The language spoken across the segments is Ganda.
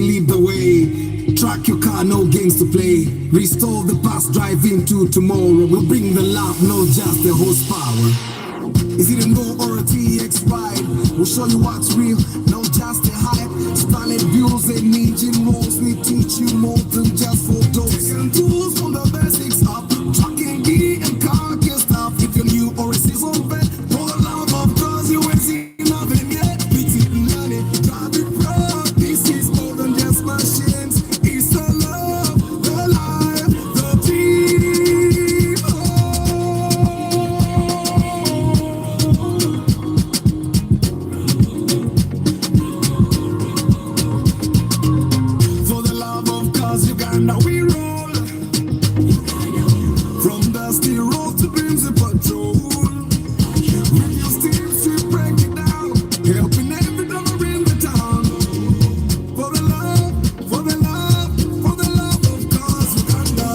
we lead the way. Track your car, no games to play. Restore the past, drive into tomorrow. We'll bring the love, not just the horsepower. Is it a no or a TX ride? We'll show you what's real, not just a hype. Stunning views and engine rolls. We teach you more than just photos and tools from the basics up. Trucking gear and car gear stuff. If you're new or a seasoned vet, for the love of cars you ain't seen nothing yet. Beat it and learn it, drive it proud. This is more than just machines. It's the love, the life, the team. For the love of cars, Uganda we roll. From dusty road to beams of patrol. With your steams we break it down, helping every driver in the town. For the love, for the love, for the love of cars, Uganda.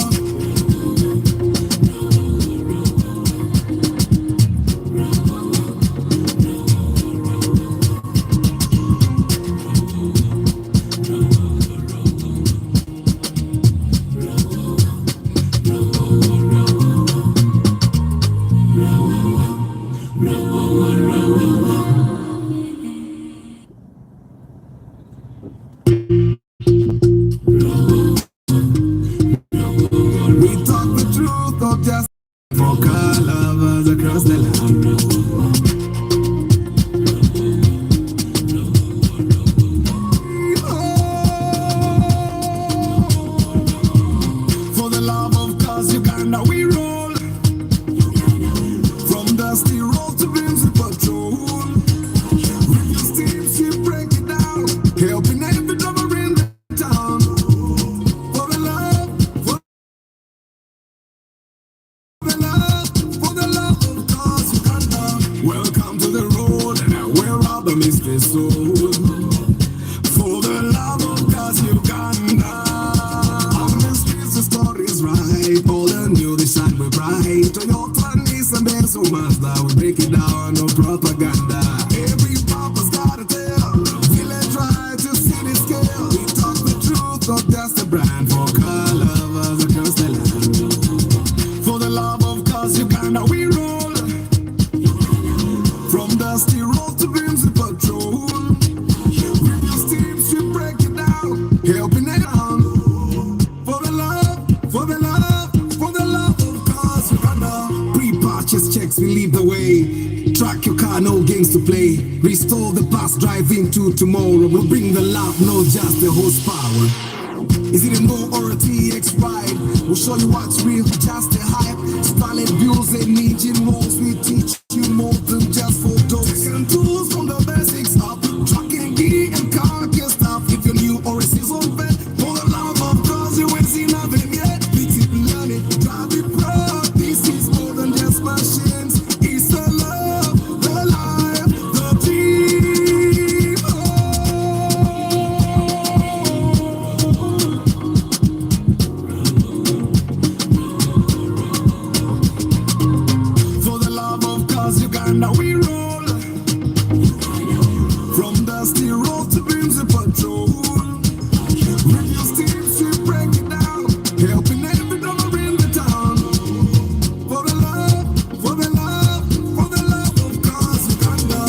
We talk the truth, not just for car lovers across the land. For the love of cars, Uganda we roll. From dusty road to beams of patrol. With your steams we break it down, helping every driver in the town. For the love, for the love, for the love of cars, Uganda. Welcome to the road, and where rubber meets the soul. For the love of cars, Uganda. On the streets, the story's right. All the new, the shine we bright. Toyota, Nissan, Benz, or Mazda, we break it down, no propaganda. Every papa's got a tell. Village right to city scale. We talk the truth, not just a brand. For car lovers across the land. For the love of cars, Uganda we roll. From dusty road to beams of patrol. With your steams we break it down, helping it on. For the love, for the love, for the love of cars, Uganda. Pre-purchase checks, we lead the way. Track your car, no games to play. Restore the past, drive into tomorrow. We'll bring the love, not just the horsepower. Is it a no or a TX ride? We'll show you what's real, just a hype. Stunning views and engine rolls. We teach you more than just photos and tools from the basics up. Trucking gear and car gear stuff. If you're new or a seasoned vet, for the love of cars you ain't seen nothing yet. Beat it and learn it, drive it proud. This is more than just machines. It's the love, the life, the team. For the love of cars, Uganda we roll. From dusty road to beams of patrol. With your steams we break it down, helping every driver in the town. For the love, for the love, for the love of cars, Uganda.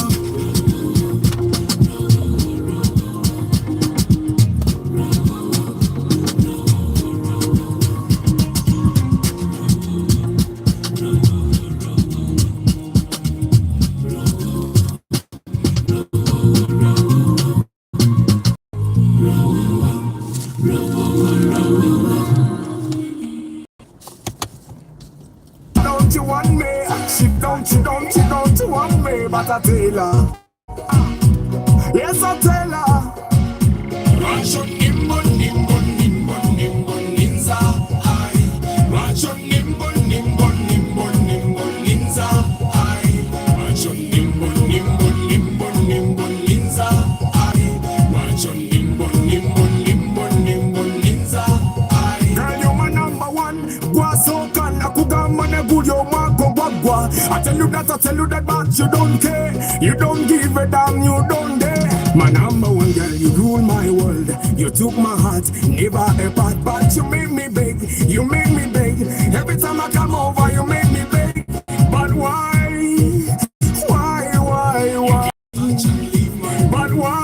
Don't you want me? She don't you want me? But I tell her, yes I tell her. Rancho nimbo nimbo nimbo nimbo ninza ai. Rancho nimbo nimbo nimbo nimbo ninza ai. Rancho nimbo nimbo nimbo nimbo ninza ai. Rancho nimbo nimbo nimbo nimbo ninza ai. Girl you my number one. Guasoka na kugamba na good yo mako bagwa. I tell you that but you don't care. You don't give a damn, you don't dare. My number one girl, you rule my world. You took my heart, never a part, but you made me beg. You made me beg. Every time I come over, you make me beg. But why? Why? But why?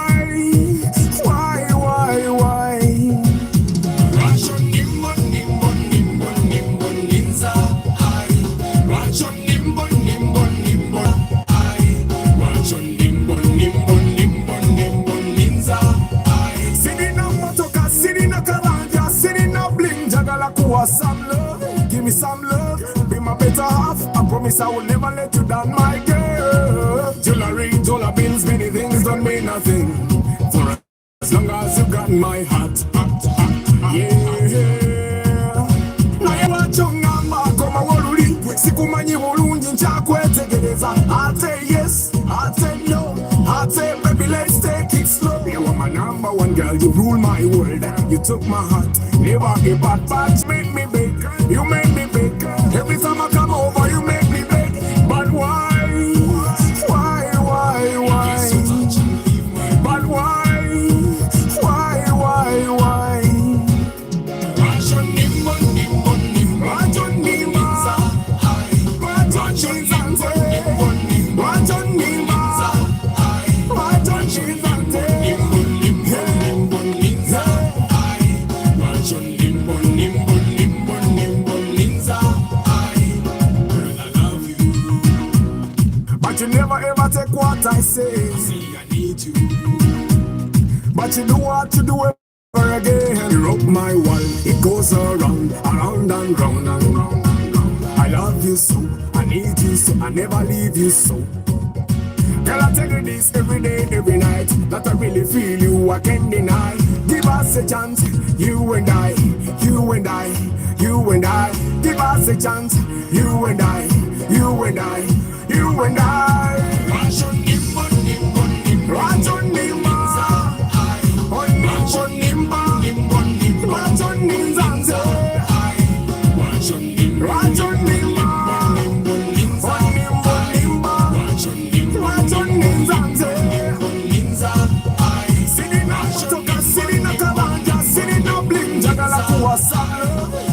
Some love, give me some love, be my better half. I promise I will never let you down, my girl. Jewelry, dollar bills, many things don't mean nothing for as long as you got my heart. Yeah. Now you want your number, come on, Wally. Sikumanyi mulungi nchakwetegereza. I'll say yes, I'll say no, I'll say baby let's take it slow. You are my number one girl, you rule my world. You took my heart, never a bad patch. Make me big, you make me big. Every time I come over, you make me big. But why? But why? You never ever take what I say. See, I need you. But you do what you do ever again. You rock my world, it goes around and round and round. I love you so, I need you so, I never leave you so. Girl, I tell you this every day, every night, that I really feel you, I can't deny. Give us a chance, you and I, you and I, you and I. Give us a chance, you and I, you and I, you and I.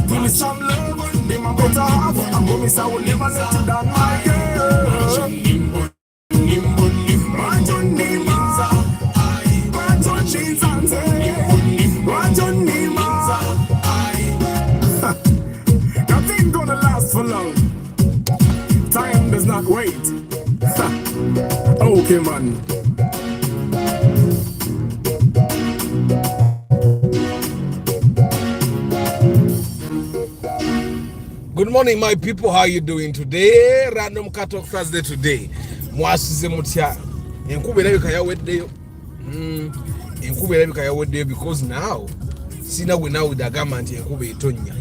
Give me some love, be my better half. I promise I will never let you down, my girl. Nothing gonna last for long. Time does not wait. Okay, man. Good morning, my people. How are you doing today? Random Cat Talk Thursday today. Mwasize mutia. Enkubera bikaya weddeyo. Enkubera bikaya weddeyo because now sina we now with the government enkube itonya.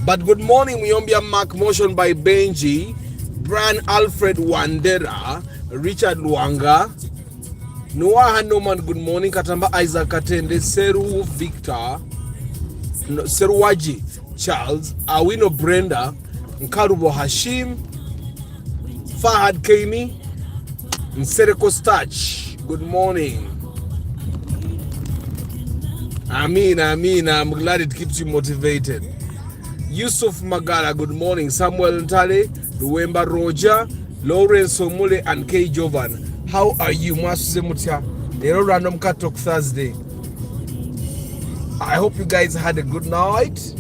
But good morning, Muyombia Mark Motion by Benji, Brian Alfred Wandera, Richard Luanga, Noah Hanoman, good morning, Katamba Isaac Katende, Seru Victor, Seruwaji Charles, Awino Brenda, Nkarubo Hashim, Fahad Kaimi, Nsereko Stach, good morning. Amin, I'm glad it keeps you motivated. Yusuf Magala, good morning. Samuel Ntale, Luwemba Roger, Lawrence Omule, and K. Jovan. How are you? Mwasuze mutia. Lero Random Cat Talk Thursday. I hope you guys had a good night.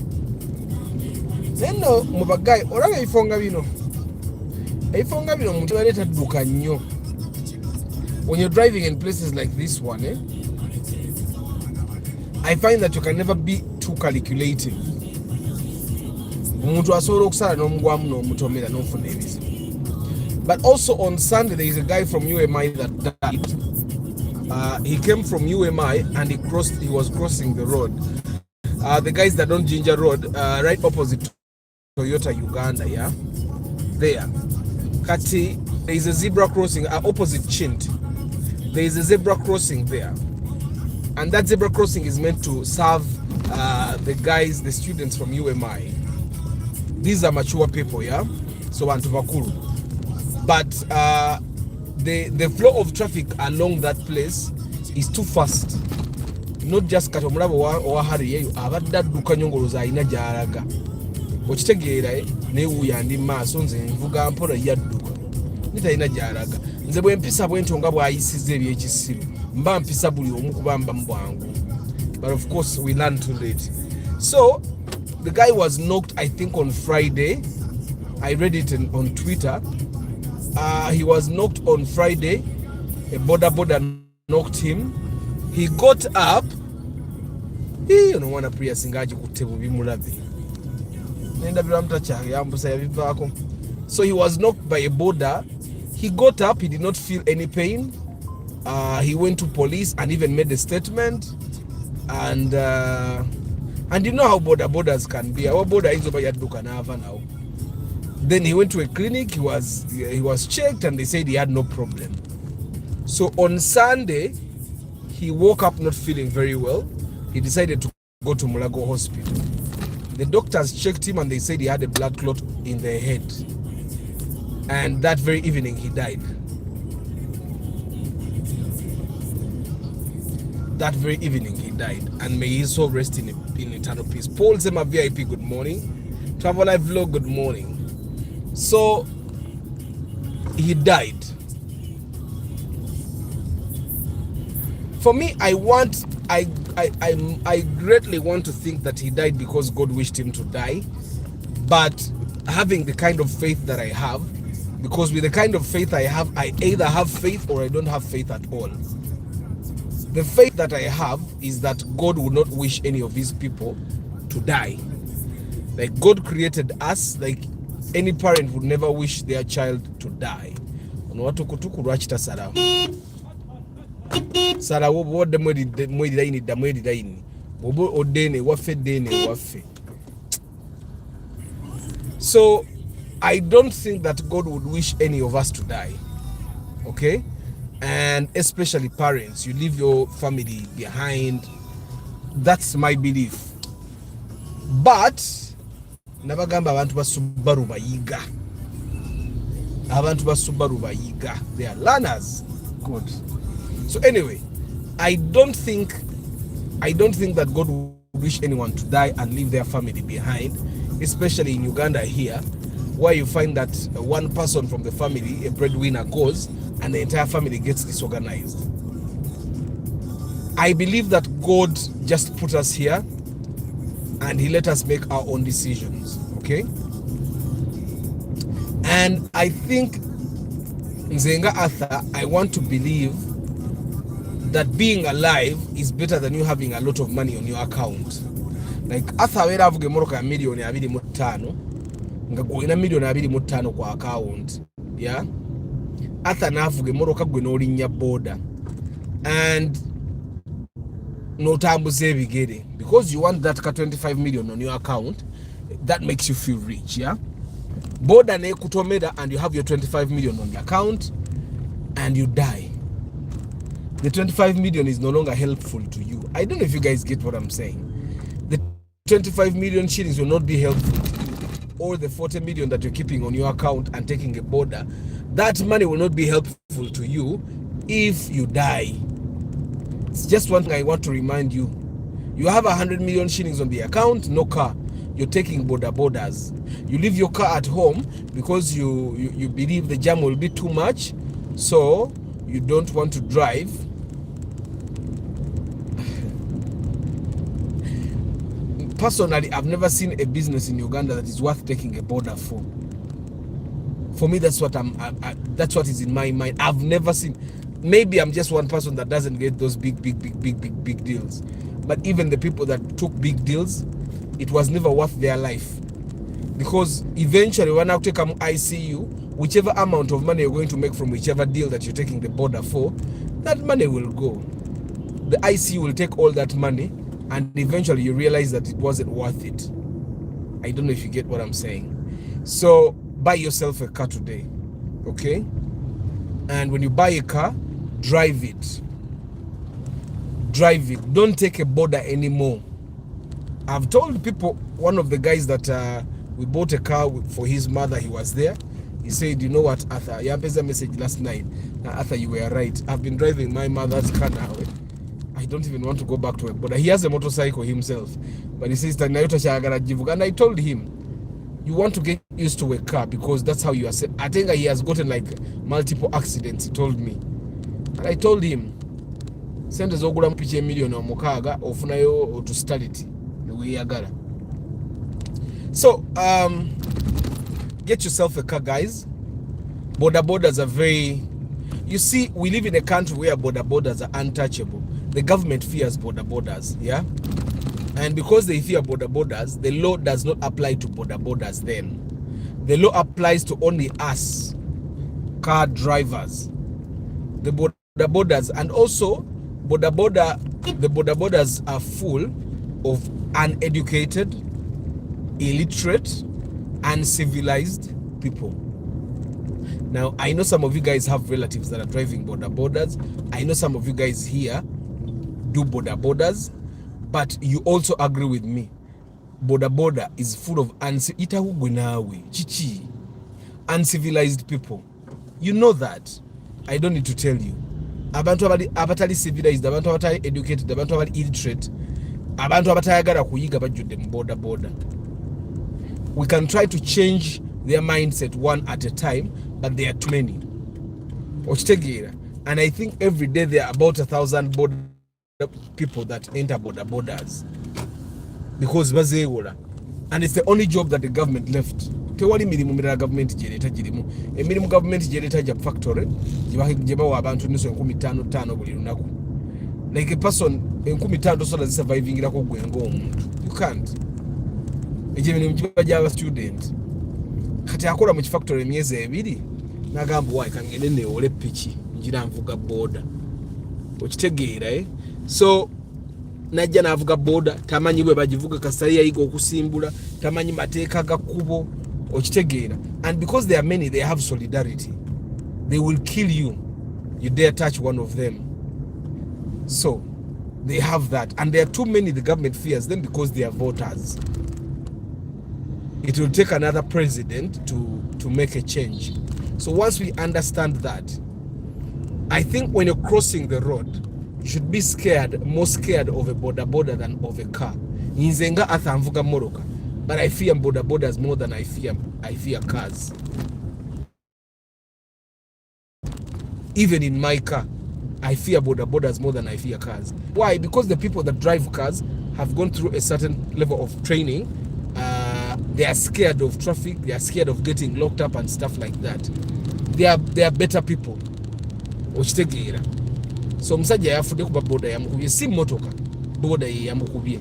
Neno mubagai orabe ifonga bino. Ifonga bino muntu aleta duka nnyo. When you're driving in places like this one, I find that you can never be too calculating. But also on Sunday there is a guy from UMI that died. He came from UMI and he was crossing the road. The guys that don't Ginger Road, right opposite Toyota Uganda, yeah? There. Kati, there is a zebra crossing opposite Chint. There is a zebra crossing there. And that zebra crossing is meant to serve the students from UMI. These are mature people, yeah? So Antubakuru. But the flow of traffic along that place is too fast. not just kati omulabo wa hariyeyo abadde adduka nyongoloza alina gy'alaga okitegeera naye wuuyo andi maaso nze nvuga mpola yadduka nitalina gy'alaga nze bwe mpisa bwentyo nga bw'ayisiza ebyekisiru mba mpisa buli omu kubamba mu bwangu, but of course we learn too late. So the guy was knocked, I think on Friday. I read it on Twitter. He was knocked on Friday. A border knocked him. He got up. He don't want to pray singaji kutebo bimulabe. Nenda biramta cha yambusa yabivako. So he was knocked by a border. He got up. He did not feel any pain. He went to police and even made a statement. And you know how borders can be. Our border is over Yadukanava now. Then he went to a clinic. He was checked and they said he had no problem. So on Sunday, he woke up not feeling very well. He decided to go to Mulago Hospital. The doctors checked him and they said he had a blood clot in the head. And that very evening he died. That very evening he died, and may his soul rest in eternal peace. Paul Zema VIP, good morning. Travel Life Vlog, good morning. So he died. For me, I greatly want to think that he died because God wished him to die. But having the kind of faith that I have, because with the kind of faith I have, I either have faith or I don't have faith at all. The faith that I have is that God would not wish any of his people to die. Like God created us, like any parent would never wish their child to die. So I don't think that God would wish any of us to die. Okay? And especially parents, you leave your family behind. That's my belief. But nabagamba abantu basubaru bayiga. Abantu basubaru bayiga. They are learners. Good. So anyway, I don't think that God would wish anyone to die and leave their family behind, especially in Uganda here, where you find that one person from the family, a breadwinner, goes and the entire family gets disorganized. I believe that God just put us here and he let us make our own decisions, okay? And I think, Nzenga Arthur, I want to believe that being alive is better than you having a lot of money on your account. Like Arthur wera avuge moroka ya milioni 25 nga goina milioni 25 kwa account, yeah? Arthur navuge moroka gwe n'olinya border and notambuze ebigere because you want that 25 million on your account. That makes you feel rich, yeah? Border ne kutomera and you have your 25 million on your account and you die. The 25 million is no longer helpful to you. I don't know if you guys get what I'm saying. The 25 million shillings will not be helpful to you, or the 40 million that you're keeping on your account and taking a border. That money will not be helpful to you if you die. It's just one thing I want to remind you. You have 100 million shillings on the account, no car. You're taking borders. You leave your car at home because you believe the jam will be too much, so you don't want to drive. Personally, I've never seen a business in Uganda that is worth taking a border for. For me, that's what that's what is in my mind. I've never seen. Maybe I'm just one person that doesn't get those big deals. But even the people that took big deals, it was never worth their life. Because eventually, when I take an ICU, whichever amount of money you're going to make from whichever deal that you're taking the border for, that money will go. The ICU will take all that money, and eventually you realize that it wasn't worth it. I don't know if you get what I'm saying. So buy yourself a car today, okay? And when you buy a car, drive it. Drive it. Don't take a border anymore. I've told people, one of the guys that we bought a car for his mother, he was there. He said, you know what, Arthur, I have a message last night. Arthur, you were right. I've been driving my mother's car now. I don't even want to go back to a border. He has a motorcycle himself, but he says that and I told him, you want to get used to a car because that's how you are. I think he has gotten like multiple accidents, he told me. And I told him, send us ogula mpichi million or mukaga ofunayo to study it the way yagala. So get yourself a car, guys. Border borders are very, you see, we live in a country where border borders are untouchable. The government fears border borders, yeah? And because they fear border borders, the law does not apply to border borders then. The law applies to only us, car drivers. The border borders, and also the border borders are full of uneducated, illiterate, uncivilized people. Now, I know some of you guys have relatives that are driving border borders. I know some of you guys here do border borders, but you also agree with me. Border is full of uncivilized people. You know that. I don't need to tell you. Abantu abatali civilized, abantu abatali educated, abantu abatali illiterate, abantu abatayagala kuyiga bajjudde mu border. We can try to change their mindset one at a time, but there are too many. And I think every day there are about 1,000 border people that enter border borders because bazeewola, and it's the only job that the government left. Tewali mirimu mirala government gyereta girimu. Emirimu government gyereta gya factory gye bawa abantu niso 15,000 buli lunaku. Like a person 15,000 sola zisurvivingirako gwe ng'omuntu. You can't. Egyo emirimu giba gy'aba student. Kati akola mu kifactory emyezi 2 n'agamba wayi kangende neewole piki ngira nvuga boda. Okitegeera So najja n'avuga boda, tamanyi bwe bagivuga kasali yayiga okusimbula, tamanyi mateeka ga kkubo. Okitegeera. And because there are many, they have solidarity. They will kill you. You dare touch one of them. So they have that. And there are too many, the government fears them because they are voters. It will take another president to make a change. So once we understand that, I think when you're crossing the road, you should be more scared of a border than of a car. Nzenga athamvuga moroka, but I fear borders more than I fear cars. Even in my car, I fear borders more than I fear cars. Why? Because the people that drive cars have gone through a certain level of training. They are scared of traffic. They are scared of getting locked up and stuff like that. They are better people. Okitegeera. So musajja yafude kuba boda yamukubye si motoka boda yamukubye.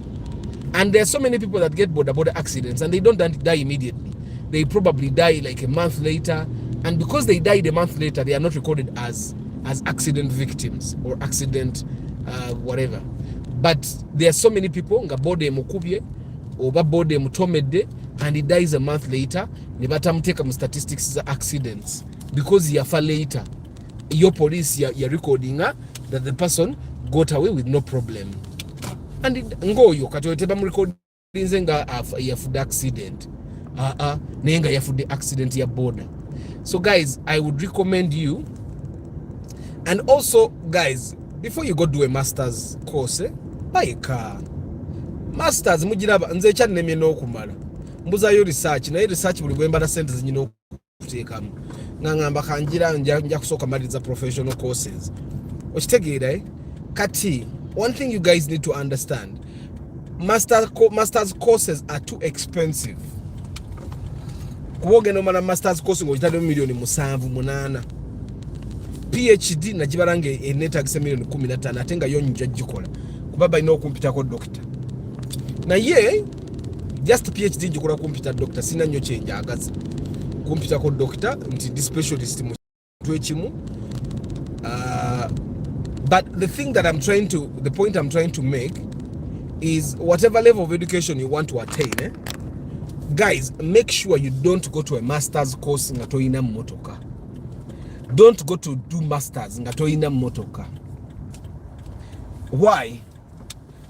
And there are so many people that get border accidents and they don't die immediately. They probably die like a month later, and because they died a month later, they are not recorded as accident victims or accident whatever. But there are so many people nga boda emukubye oba boda emutomedde and he dies a month later, ne batamuteka mu statistics za accidents because yafa later. Your police ya recording that the person got away with no problem. And ngoyo kati oteba mu recording nga yafude accident. Nenga yafude accident ya border. So guys, I would recommend you, and also guys, before you go do a master's course, buy a car. Masters mujiraba nze kya nemye n'okumala mbuzayo research naye research buli gwembala sente zinyina okuteekamu ngamba kanjira nja kusooka maliriza professional courses. Okitegeera kati one thing you guys need to understand, master's courses are too expensive. Kuba ogenda omala master's course ng'okitadde $7,800,000. PhD nagibalanga eneetagisa $15,000,000 ate nga yo nja gikola kuba balina okumpitako doctor. Na ye just PhD njikola kumpita doctor, sina nnyo kyenjagaza kumpitako doctor nti di specialist mu ekimu. But the point I'm trying to make is whatever level of education you want to attain, guys, make sure you don't go to a master's course nga toyina motoka. Don't go to do masters nga toyina motoka. Why?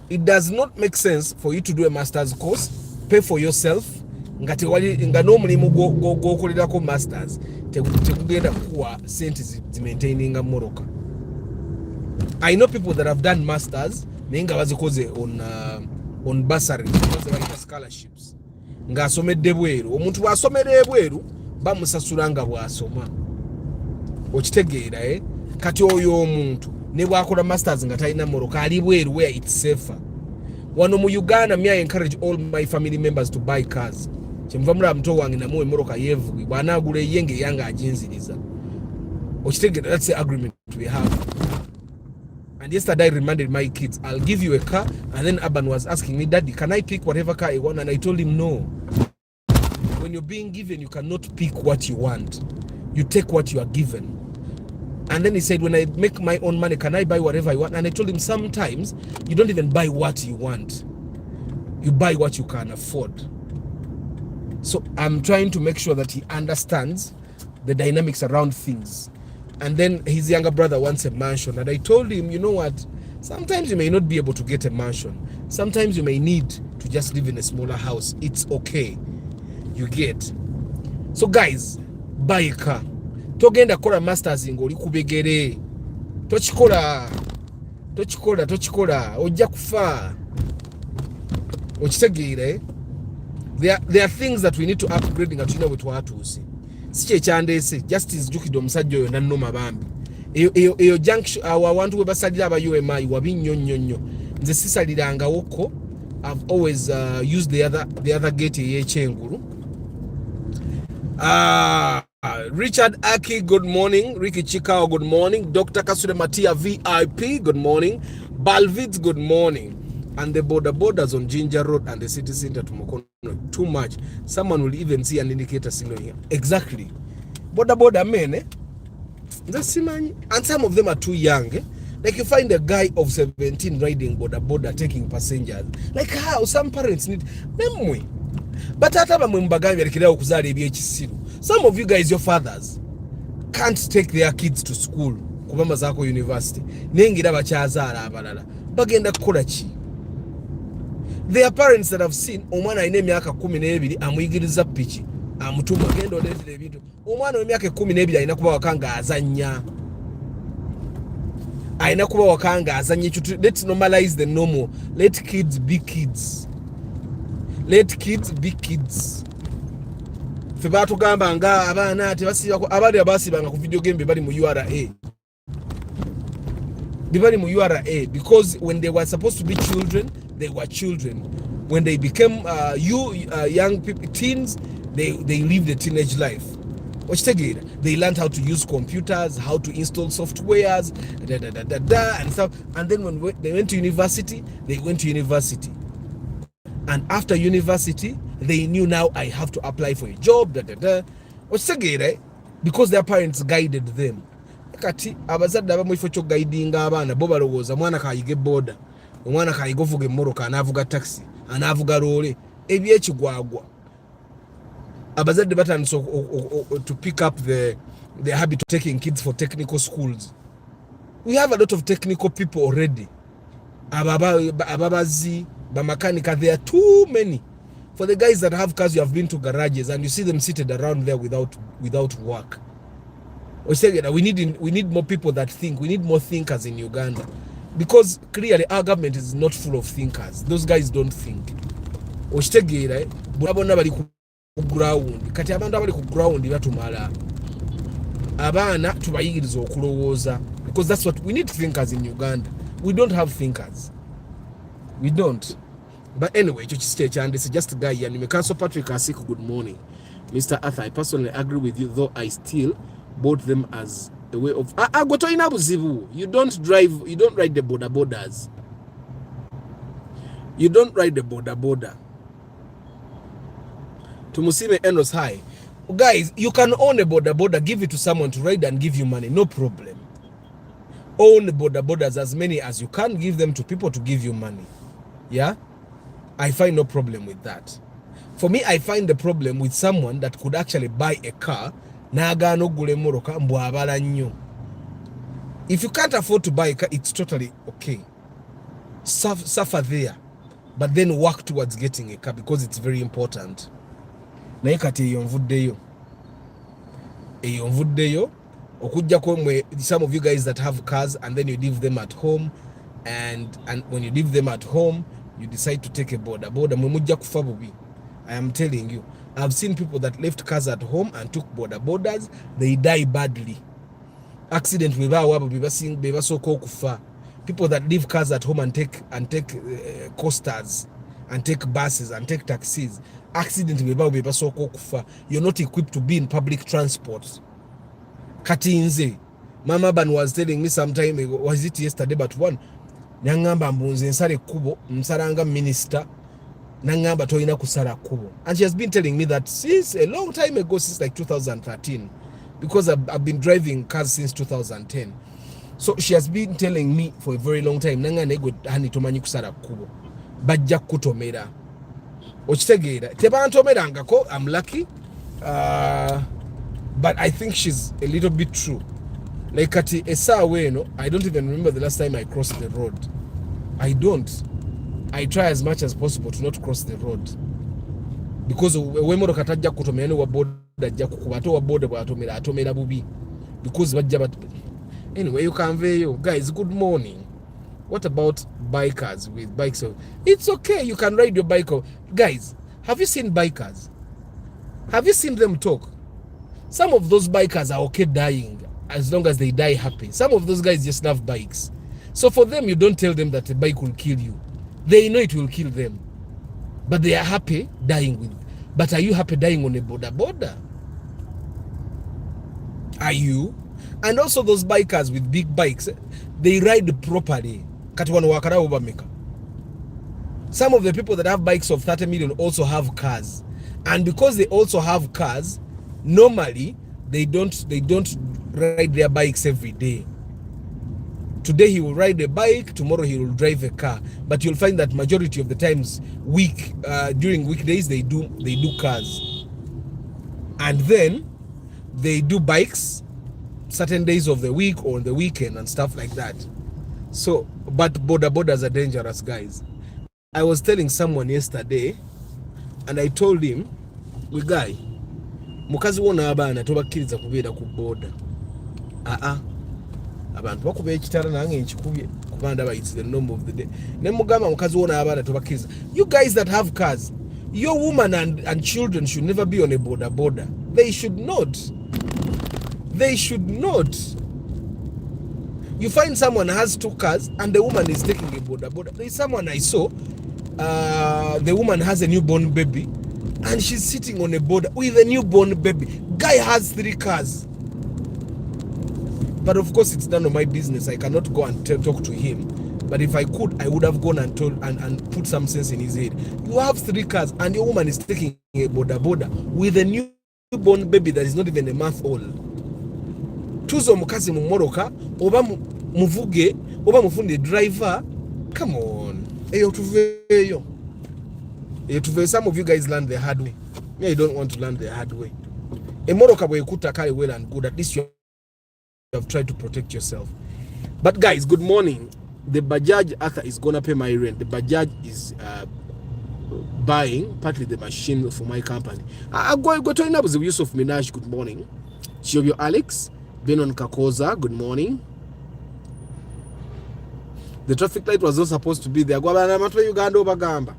It does not make sense for you to do a master's course, pay for yourself, nga n'omulimu gw'okolerako masters tegugenda kuwa sente zi maintaining a motoka. I know people that have done masters nenga bazikoze on bursary baze bali scholarships nga asomedde bweru omuntu bw'asomera ebweru bamusasula nga bw'asoma okitegeera kati oyo omuntu ne bwakola masters nga talina moroka ali bweru where it's safer. Wano mu Uganda, me I encourage all my family members to buy cars. Kyemva mula mto wange namuwe moroka yevugi bwana agule yenge yanga ajinziriza okitegeera. That's the agreement we have. And yesterday I reminded my kids, I'll give you a car. And then Aban was asking me, Daddy, can I pick whatever car I want? And I told him no. When you're being given, you cannot pick what you want. You take what you are given. And then he said, when I make my own money, can I buy whatever I want? And I told him, sometimes you don't even buy what you want. You buy what you can afford. So I'm trying to make sure that he understands the dynamics around things. And then his younger brother wants a mansion. And I told him, you know what? Sometimes you may not be able to get a mansion. Sometimes you may need to just live in a smaller house. It's okay. You get. So guys, buy a car. Togenda kola masters ngoli kubegere. Tochikola ojja kufa. Okitegeere. There are things that we need to upgrade nga tulina bwe twatuuse. Si ekyandese justice jukidde omusajja oyo nannoma bambi. Eyo junction abantu we basalira aba UMI wabi nnyo. Nze sisalirangawoko. I've always used the other gate ey'ekyengulu. Richard Aki, good morning. Ricky Chikao, good morning. Dr. Kasure Matia VIP, good morning. Balvids, good morning. And the borders on Ginger Road and the city center to Mokono, too much. Someone will even see an indicator signal here. Exactly. Border men, that's and some of them are too young. Like you find a guy of 17 riding border taking passengers. Like how some parents need memory. But some of you guys, your fathers, can't take their kids to school. Kubamba zako university. Nengira bachazaala abalala. Bagenda kukola ki? There are parents that have seen omwana ine myaka 12 amuyigiriza piki. Amutuma genda oletera ebintu. Omwana w'emyaka 12 alina kuba wakanga azanya. Alina kuba wakanga azanya. Let's normalize the normal. Let kids be kids. Let kids be kids. Feba tugamba nga abaana tebasiba abali abasibanga ku video game bali mu URA. Bibali mu URA because when they were supposed to be children, they were children. When they became young people, teens, they lived a teenage life. They learned how to use computers, how to install softwares, and stuff. And then when they went to university, they went to university. And after university, they knew now I have to apply for a job, because their parents guided them. Kati abazadde abamu ifo kyo guidinga abaana bo balowooza mwana kayige boda, omwana kayiga ovuga emmoroka anaavuga taxi, anaavuga loole, ebyekigwagwa. Abazadde batandise to pick up the habit of taking kids for technical schools. We have a lot of technical people already. Ababazi, bamakanika, there are too many. For the guys that have cars, you have been to garages and you see them seated around there without work. We need more people that think. We need more thinkers in Uganda, because clearly our government is not full of thinkers. Those guys don't think. Bonna bali ku ground. Kati abantu abali ku ground batumala. Abaana tubayigiriza okulowooza, because that's what we need, thinkers in Uganda. We don't have thinkers. We don't. But anyway, it's just a guy here. Nimekaso Patrick Asiko, good morning. Mr. Arthur, I personally agree with you, though I still bought them as a way of you don't ride the borders. You don't ride the border. Tumusime Enos high. Guys, you can own a border, give it to someone to ride and give you money, no problem. Own borders as many as you can, give them to people to give you money. Yeah? I find no problem with that. For me, I find the problem with someone that could actually buy a car. If you can't afford to buy a car, it's totally okay. Suffer there, but then work towards getting a car, because it's very important. Some of you guys that have cars and then you leave them at home, and when you leave them at home, you decide to take a boda boda. I am telling you, I've seen people that left cars at home and took bodas. They die badly. Accident kufa. People that leave cars at home and take coasters and take buses and take taxis. Accident kufa. You're not equipped to be in public transport. Katinze. Mama Ban was telling me sometime ago, was it yesterday, but one Nyangamba mbunze nsare kubo msaranga minister nangamba toina kusara kubo, and she has been telling me that since a long time ago, since like 2013, because I've been driving cars since 2010. So she has been telling me for a very long time nanga nego hani tomanyi kusara kubo bajja kutomera okitegeera tebantomeranga ko. I'm lucky, but I think she's a little bit true. Like kati esa weno, I don't even remember the last time I crossed the road. I don't. I try as much as possible to not cross the road, because wemoro katajja kutomera wa boda ajja kukubato wa boda atomera bubi, because bajja bat. Anyway, you can veyo guys. Good morning. What about bikers with bikes? It's okay, you can ride your bike. Guys, have you seen bikers? Have you seen them talk? Some of those bikers are okay dying as long as they die happy. Some of those guys just love bikes. So for them, you don't tell them that a bike will kill you. They know it will kill them, but they are happy dying with. But are you happy dying on a boda? Are you? And also those bikers with big bikes, they ride properly. Some of the people that have bikes of 30 million also have cars, and because they also have cars, normally they don't ride their bikes every day. Today he will ride a bike, tomorrow he will drive a car, but you'll find that majority of the times during weekdays they do cars, and then they do bikes certain days of the week or on the weekend and stuff like that. So, but bodas are dangerous, guys. I was telling someone yesterday, and I told him, we guy, mukazi wona abana tobakkiriza kubeera ku boda. Abantu bakubye ekitara nange nkikubye kubanda ba, it's the norm of the day. Ne mugamba mukazi wona abana tobakkiriza. You guys that have cars, your woman and children should never be on a boda. They should not. They should not. You find someone has 2 cars and the woman is taking a boda. There is someone I saw, the woman has a newborn baby and she's sitting on a boda with a newborn baby. Guy has 3 cars. But of course, it's none of my business. I cannot go and talk to him. But if I could, I would have gone and told and put some sense in his head. You have 3 cars and your woman is taking a boda with a newborn baby that is not even a month old. Tuzo mukazi mu moroka oba muvuge oba mufunde driver. Come on. Eyo tuveyo. Some of you guys learn the hard way. Me, I don't want to learn the hard way. A moroka bwe kuta kale well and good. At least you have tried to protect yourself. But guys, good morning. The Bajaj Arthur is gonna pay my rent. The Bajaj is buying partly the machine for my company. I go to Inabuzi Yusuf Minaj. Good morning. Chiobio Alex. Benon Kakoza, good morning. The traffic light was not supposed to be there. Uganda Bagamba.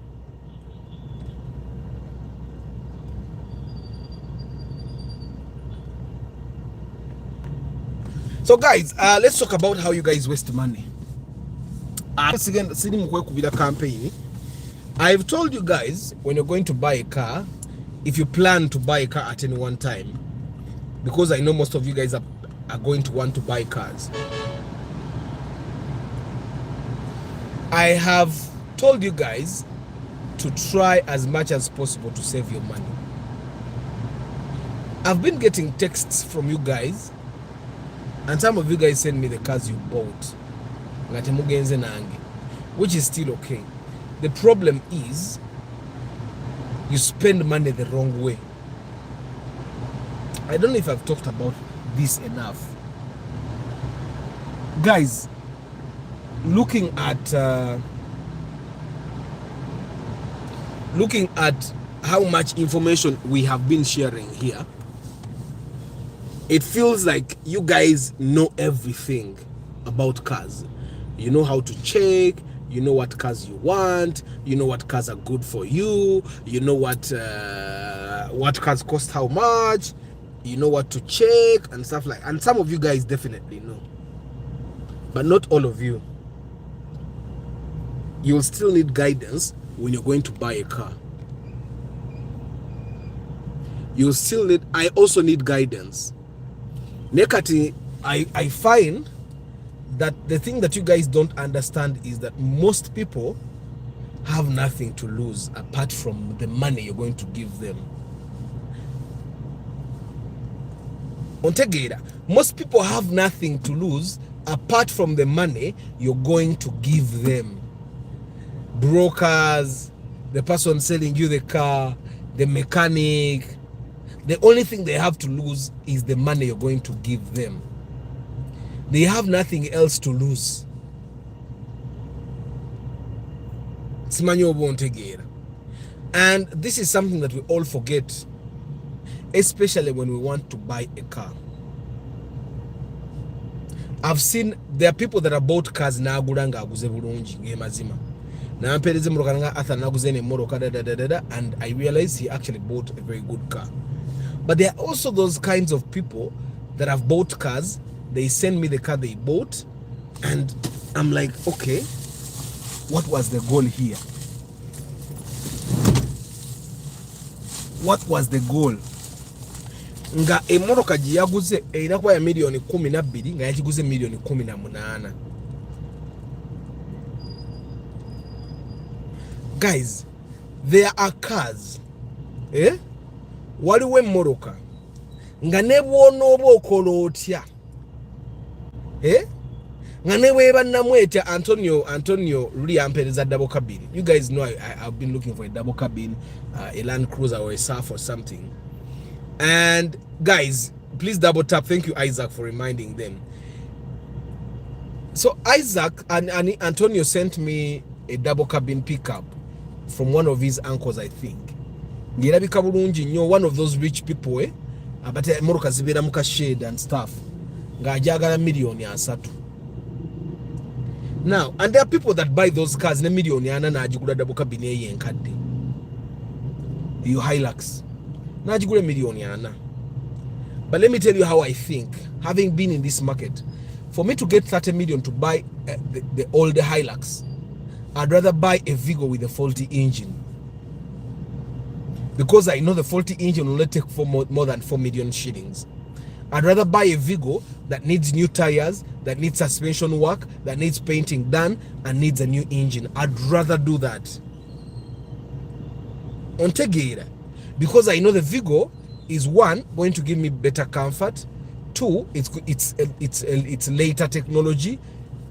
So guys, let's talk about how you guys waste money. Campaign. I've told you guys, when you're going to buy a car, if you plan to buy a car at any one time, because I know most of you guys are going to want to buy cars, I have told you guys to try as much as possible to save your money. I've been getting texts from you guys, and some of you guys send me the cars you bought, which is still okay. The problem is you spend money the wrong way. I don't know if I've talked about this enough. Guys, looking at how much information we have been sharing here, it feels like you guys know everything about cars. You know how to check. You know what cars you want. You know what cars are good for you. You know what cars cost how much. You know what to check and stuff like. And some of you guys definitely know, but not all of you. You'll still need guidance when you're going to buy a car. You'll still need. I also need guidance. Nekati, I find that the thing that you guys don't understand is that most people have nothing to lose apart from the money you're going to give them. Ontegeda, most people have nothing to lose apart from the money you're going to give them. Brokers, the person selling you the car, the mechanic, the only thing they have to lose is the money you're going to give them. They have nothing else to lose. And this is something that we all forget, especially when we want to buy a car. I've seen there are people that have bought cars na aguranga aguze bulungi ngemazima. Na ampereze murokananga atha naguze ne moroka and I realized he actually bought a very good car. But there are also those kinds of people that have bought cars. They send me the car they bought, and I'm like, okay, what was the goal here? What was the goal? Nga emoroka giyaguze erakuba ya milioni 12 nga yakiguze milioni 18. Guys, there are cars, waliwo emoroka nga ne bw'onooba okola otya, nga ne bw'eba namwetya Antonio luli yampereza double cabin. You guys know I've been looking for a double cabin, a Land Cruiser or a Surf or something. And guys, please double tap. Thank you, Isaac, for reminding them. So Isaac and Antonio sent me a double cabin pickup from one of his uncles, I think. One of those rich people, but moroka zibera muka shade and stuff. Ngajagala milioni asatu. Now, and there are people that buy those cars ne milioni ana na ajigula double cabin yenkadde. You Hilux. Na ajigula milioni ana. But let me tell you how I think, having been in this market. For me to get 30 million to buy the older Hilux, I'd rather buy a Vigo with a faulty engine. Because I know the faulty engine will not take for more than 4 million shillings. I'd rather buy a Vigo that needs new tires, that needs suspension work, that needs painting done, and needs a new engine. I'd rather do that. Ontegera, because I know the Vigo is one, going to give me better comfort. Two, it's later technology,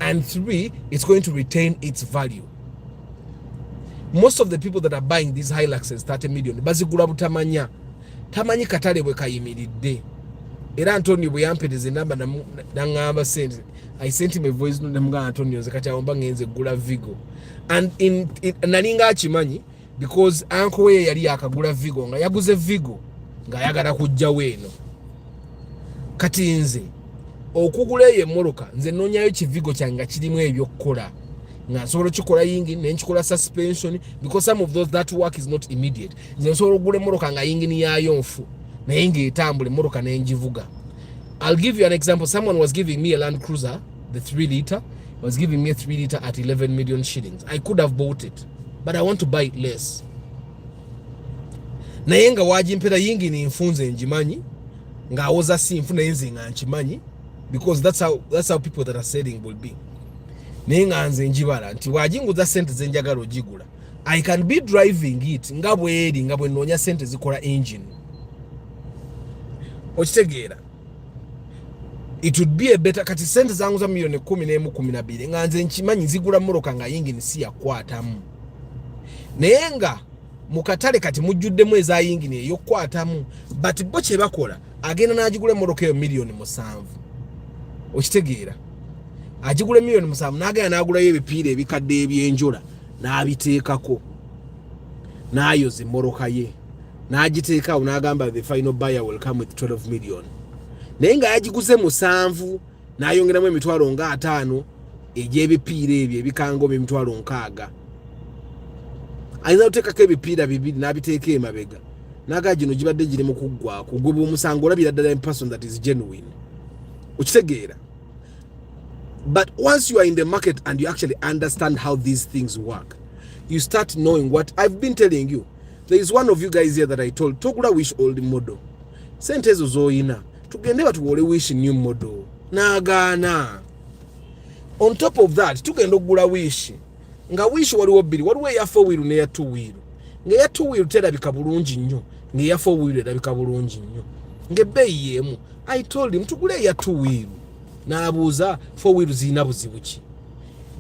and three, it's going to retain its value. Most of the people that are buying these Hiluxes 30 million bazigula butamanya tamanyi katale bwe kayimiridde. Era Antonio bwe yampereza namba nangamba sente, I sent him a voice note namuga Antonio zakati awomba ngenze gula Vigo, and nalinga akimanyi because uncle we yali akagula Vigo nga yaguze Vigo nga yagala kujja weno. Kati nze okugula ye moroka nze nonyayo kivigo kyanga kirimu ebyokukola nga nsobola kikola yingi nenchikola suspension, because some of those that work is not immediate. Nze nsobola okugula moroka nga yingini yayo nfu naye ng'etambule moroka nenjivuga. I'll give you an example. Someone was giving me a Land Cruiser, the 3-liter, was giving me a 3-liter at 11 million shillings. I could have bought it, but I want to buy it less. Naye nga wajimpera yingini nfunze njimanyi nga awoza simfuna enze nga nchimanyi, because that's how people that are selling will be. Naye nga nze njibala nti wajinguza sente zenjagala ogigula, I can be driving it nga bweri nga bwe noonya sente zikola engine. Okitegeera, it would be a better, kati sente zangu za milioni 11 12 nga nze nchimanyi zigula moroka nga yingini si yakwatamu. Naye nga mukatale kati mujjuddemu eza yingini eyokwatamu, but bo kye bakola agenda n'agigula moroka eyo milioni 7. Okitegeera, agigula milioni 7 n'agenda n'agulayo ebipiira ebikadde ebyenjola n'abiteekako n'ayoza moroka ye n'agiteekawo n'agamba the final buyer will come with 12 million. Naye nga yagiguze 7 n'ayongeramu emitwalo nga 5 ejebipiira ebyo ebikango emitwalo nkaaga ayinza kuteekako ebipiira bibiri n'abiteeka emabega naga gino gibadde giri mu kuggwaako gwe bw'omusango olabira ddala person that is genuine okitegeera. But once you are in the market and you actually understand how these things work, you start knowing what I've been telling you. There is one of you guys here that I told, togula wish old model. Sente ezo zoyina. Tugende batuwole wish new model. Nagana. On top of that, tugenda okugula wish. Nga wish waliwo bbiri, waliwo eya 4 wheel n'eya 2 wheel. Nga eya 2 wheel terabika bulungi nnyo, ng'eya 4 wheel erabika bulungi nnyo. Ng'ebbeeyi y'emu. I told him tugule eya 2 wheel. N'abuuza 4 wheel zirina buzibu ki?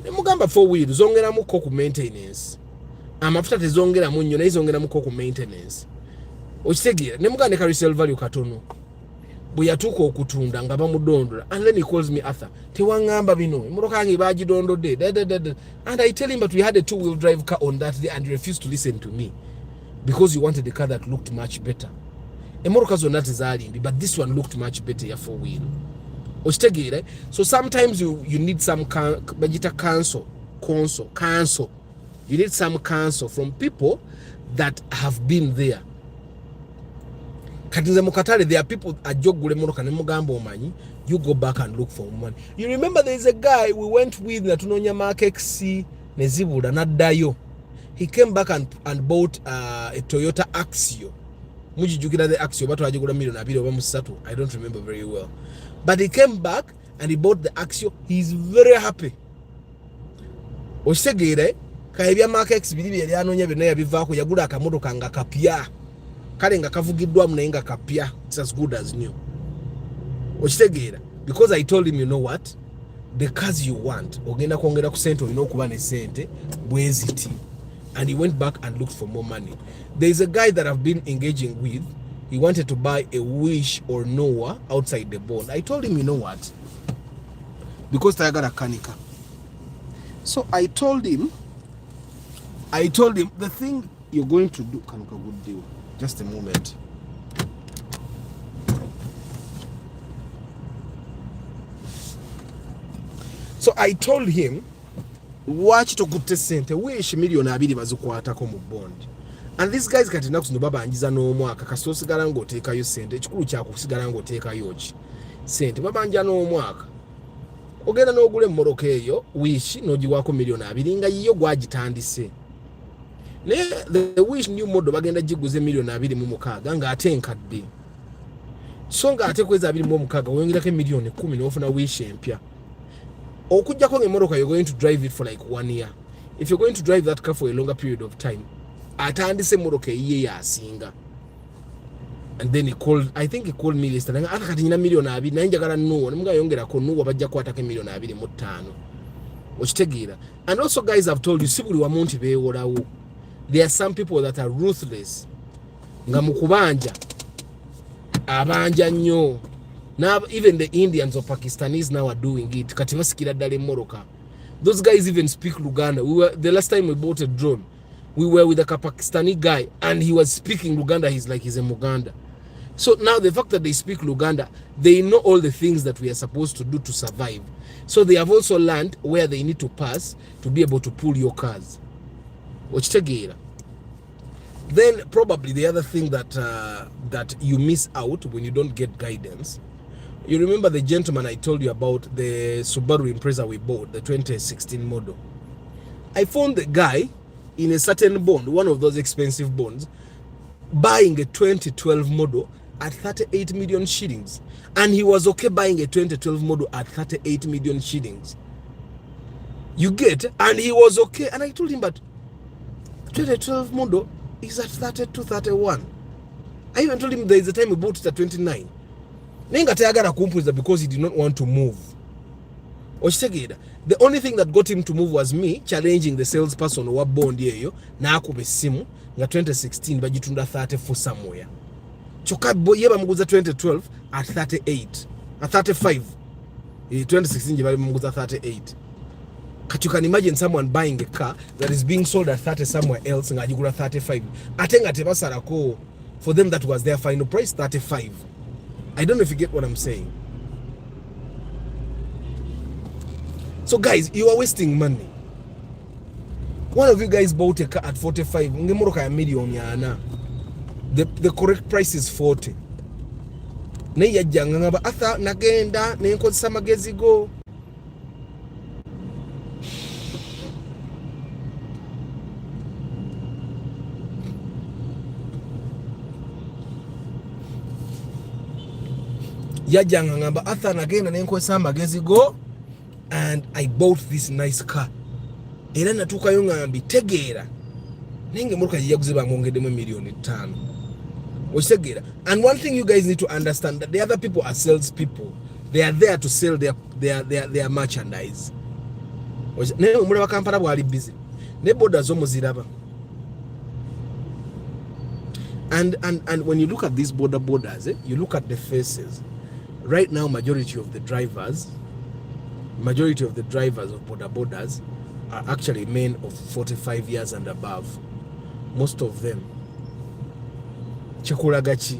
Ne mugamba 4 wheel zongeramuko ku maintenance. Amafuta tezongeramu nnyo naye zongeramuko ku maintenance. Okitegeera ne mugamba ne ka resale value katono. Bwe yatuuka okutunda nga bamudondola, and then he calls me Arthur, tewaŋŋamba bino emmotoka yange baagidondodde. And I tell him but we had a 2-wheel drive car on that day and he refused to listen to me because he wanted a car that looked much better. Emmotoka zonna tezaalimbi, but this one looked much better ya 4 wheel. Okitegeera. So sometimes you need some bagita counsel. You need some counsel from people that have been there. Katinze mukatale, there are people ajogule motoka ne mugamba omanyi, you go back and look for money. You remember there is a guy we went with na tunonya market C ne zibula naddayo. He came back and bought a Toyota Axio. Mujijukira the Axio batu ajogula $2 million oba musatu. I don't remember very well. But he came back and he bought the Axio. He's very happy. Osegere kaebya market X bili yali anonya byonna yabivaako yagula akamotoka nga kapya. Kale nga kavugiddwamu naye nga kapya. It's as good as new. Okitegeera. Because I told him, you know what? The cars you want, ogenda kwongera ku sente olina okuba ne sente bweziti. And he went back and looked for more money. There is a guy that I've been engaging with. He wanted to buy a Wish or Noah outside the bond. I told him, you know what? Because I got a kanika. So I told him, the thing you're going to do, kanika good deal. Just a moment. So I told him, watch to good sente, Wish $2 million bazukwatako mu bond. And these guys kati naku sino babanjiza n'omwaka kasito osigala ng'oteekayo sente, ekikulu kyakusigala ng'oteekayo ki sente, babanja n'omwaka. Ogenda n'ogula emmoloka eyo Wish n'ogiwaako $2 million nga yiyo gwagitandise. Naye the Wish new model bagenda giguze $2 million ng'ate enkadde. So ng'ate kweza 26 weyongerako $10 million n'ofuna Wish empya. Okujjako ng'emmoloka you're going to drive it for like 1 year. If you're going to drive that car for a longer period of time, atandise mmoloka eyiye yasinga. And then I think he called me yesterday. Ata kati nyina $2 million naye njagala Noah. Nemuga yongerako Noah bajja kwatako $1 million 25. Okitegeera. And also guys, I've told you, si buli wamu nti beewolawo. There are some people that are ruthless. Nga mukubanja abanja nnyo. Now even the Indians or Pakistanis now are doing it. Kati basikira ddala emmoloka. Those guys even speak Luganda. The last time we bought a drone, we were with a Pakistani guy and he was speaking Luganda. He's a Muganda. So now the fact that they speak Luganda, they know all the things that we are supposed to do to survive. So they have also learned where they need to pass to be able to pull your cars. Okitegeera. Then probably the other thing that you miss out when you don't get guidance. You remember the gentleman I told you about, the Subaru Impreza we bought, the 2016 model. I found the guy in a certain bond, one of those expensive bonds, buying a 2012 model at 38 million shillings. And he was okay buying a 2012 model at 38 million shillings. You get? And he was okay. And I told him, but 2012 model is at 32, 31. I even told him there is a time we bought it at 29. Nenga tayagala kumpuza because he did not want to move. The only thing that got him to move was me challenging the salesperson wa bond yeyo na akube simu nga 2016 bagitunda 34 somewhere. Choka yeba muguza 2012 at 38 at 35. 2016 jibali muguza 38. But you can imagine someone buying a car that is being sold at 30 somewhere else nga jigula 35. Atenga tebasarako, for them that was their final price 35. I don't know if you get what I'm saying. So guys, you are wasting money. One of you guys bought a car at 45. The correct price is 40. Ne yajjanga ngaba atha nagenda nenkozesa magezi go. Yajjanga ngamba atha nagenda nenkozesa magezi go, and I bought this nice car. Era natuukayo ngambi tegeera nenge motoka yaguze bangongedemu $1,500,000. Okitegera. And one thing you guys need to understand, that the other people are sales people. They are there to sell their merchandise. Ne omulaba Kampala bwali busy. Ne boda zo muziraba. And when you look at these borders, you look at the faces. Right now, majority of the drivers of borders are actually men of 45 years and above. Most of them. Chekulagachi.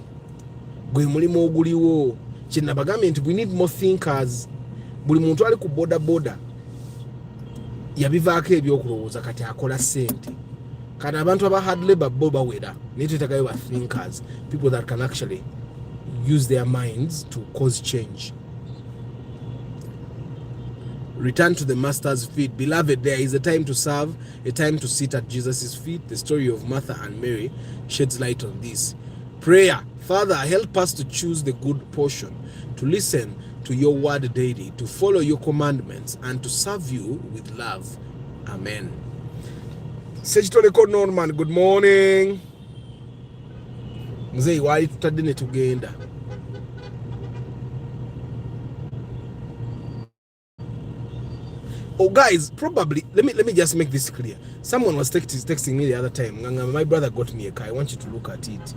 Gwe mulimo oguliwo. Kinabagambye nti we need more thinkers. Buli muntu ali ku boda yabivaako ebyokulowooza kati akola sente. Kati abantu aba hard labor bo bawera. Netwetagayo ba thinkers. People that can actually use their minds to cause change. Return to the master's feet. Beloved, there is a time to serve, a time to sit at Jesus' feet. The story of Martha and Mary sheds light on this. Prayer. Father, help us to choose the good portion, to listen to your word daily, to follow your commandments, and to serve you with love. Amen. Sejitoleko Norman, good morning. Mzee, wali tutadde ne tugenda. Oh guys, probably let me just make this clear. Someone was texting me the other time. My brother got me a car. I want you to look at it.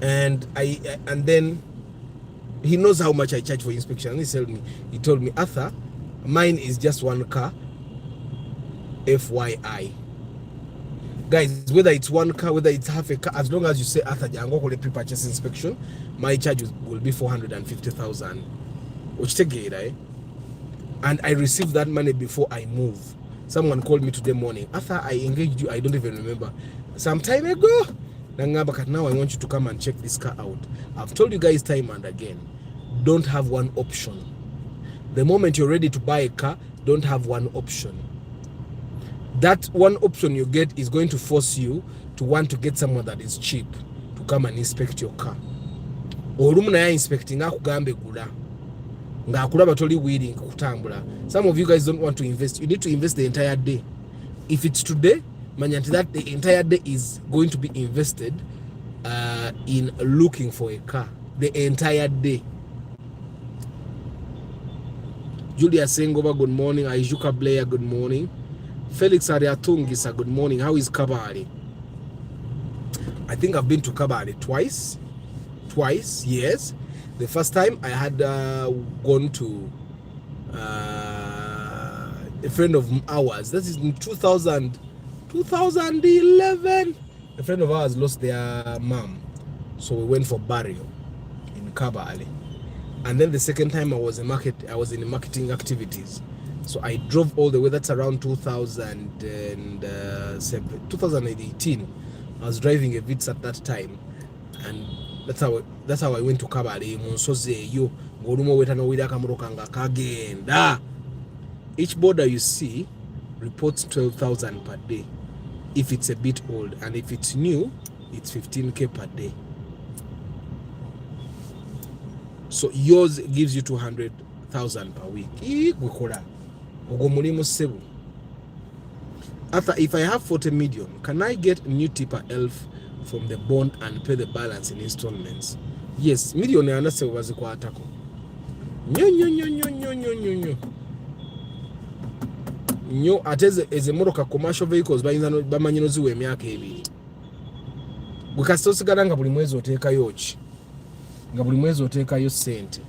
And then he knows how much I charge for inspection. And he told me, Arthur, mine is just one car. FYI. Guys, whether it's one car, whether it's half a car, as long as you say Arthur Jango for the pre-purchase inspection, my charge will be 450,000. Which take it, right? And I received that money before I move. Someone called me today morning. Arthur, I engaged you. I don't even remember. Some time ago. But now I want you to come and check this car out. I've told you guys time and again, don't have one option. The moment you're ready to buy a car, don't have one option. That one option you get is going to force you to want to get someone that is cheap to come and inspect your car. Olumuna ya inspecting akugambe gula. Ngakulaba toli willing kutambula. Some of you guys don't want to invest. You need to invest the entire day. If it's today, manyanti that the entire day is going to be invested in looking for a car. The entire day. Julia Sengova, good morning. Aijuka Blair, good morning. Felix Ariatungisa, good morning. How is Kabale? I think I've been to Kabale twice. Twice, yes. The first time I had gone to a friend of ours. That is in 2011. A friend of ours lost their mom. So we went for burial in Kabale. And then the second time I was in marketing activities. So I drove all the way. That's around 2018. I was driving a Vitz at that time, and that's how I went to Kabale. Each border you see reports 12,000 per day if it's a bit old, and if it's new, it's 15K per day. So yours gives you 200,000 per week. After, if I have 40 million, can I get a new tipper elf from the bond and pay the balance in installments? Yes, million anase wazikwa atako. Nyo ateze eze moroka commercial vehicles bamanyino ziwe emyaka ebiri. Bukasitosigala nga buli mwezi oteekayo ki? Nga buli mwezi oteekayo sente.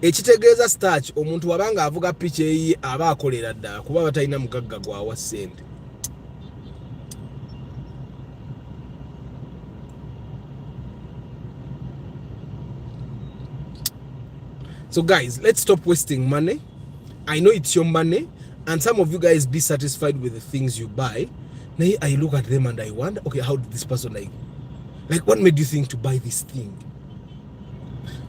Ekitegeeza starch omuntu wabanga avuga picha eyi aba akolera ddala kuba batalina mugagga gwawa sente. So guys, let's stop wasting money. I know it's your money, and some of you guys be satisfied with the things you buy. Now I look at them and I wonder, okay, how did this person like what made you think to buy this thing?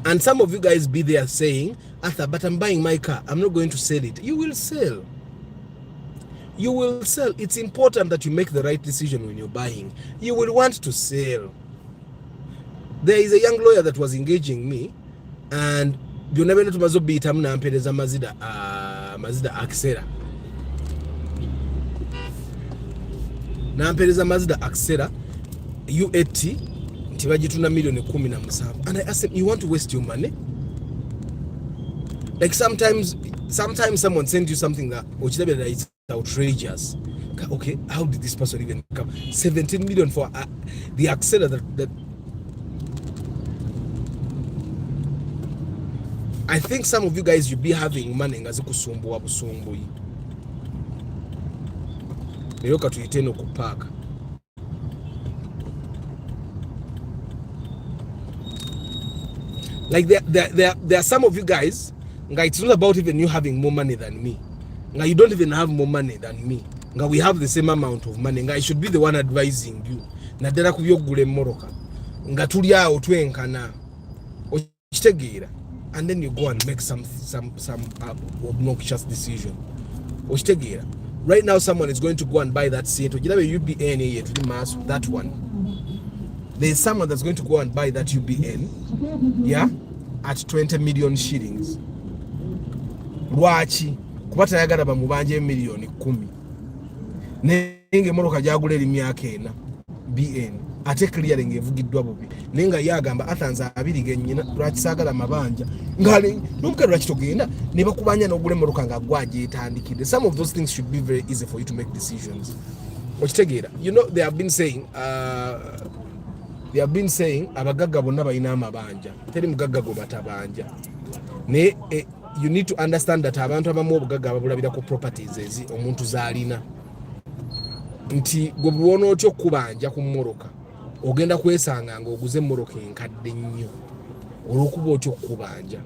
And some of you guys be there saying, Arthur, but I'm buying my car, I'm not going to sell it. You will sell. You will sell. It's important that you make the right decision when you're buying. You will want to sell. There is a young lawyer that was engaging me, and you never know to mazobita mna ampereza Mazda Axera. Na ampereza Mazda Axera U80 ntibajituna milioni 17. And I asked him, you want to waste your money? Like sometimes someone sends you something that is outrageous. Okay, how did this person even come? 17 million for the Axera that I think some of you guys, you be having money ngazi kusumbuwa busumbuyi. Niyoka tuiteno kupaka. Like there are some of you guys, it's not about even you having more money than me. You don't even have more money than me. We have the same amount of money. I should be the one advising you. Nadera kubiyogule moroka. Tulia otwenkana. Ochitegera. And then you go and make some obnoxious decision. Ochitegera. Right now someone is going to go and buy that seat. UBN that one. There's someone that's going to go and buy that UBN, yeah, at 20 million shillings. Lwachi kubata yagala bamubanje milioni 10. Nenge moroka jagule limyaka ena BN ate clearing evugiddwa bubi. Nenga yagamba atanza abiri genyina lwachi sagala mabanja. Ngale numka lwachi togenda ne bakubanya n'ogule moroka nga gwaje etandikide. Some of those things should be very easy for you to make decisions. Ochitegera. You know, they have been saying abagaga bonna balina amabanja. Teri mugagga go batabanja. Ne you need to understand that abantu abamu obugagga babulabira ku properties ezi omuntu zalina. Nti gwe buwono otyo kubanja ku mmoroka. Ogenda kwesanga nga oguze mmoroka enkadde nnyo. Olwokuba otyo kubanja.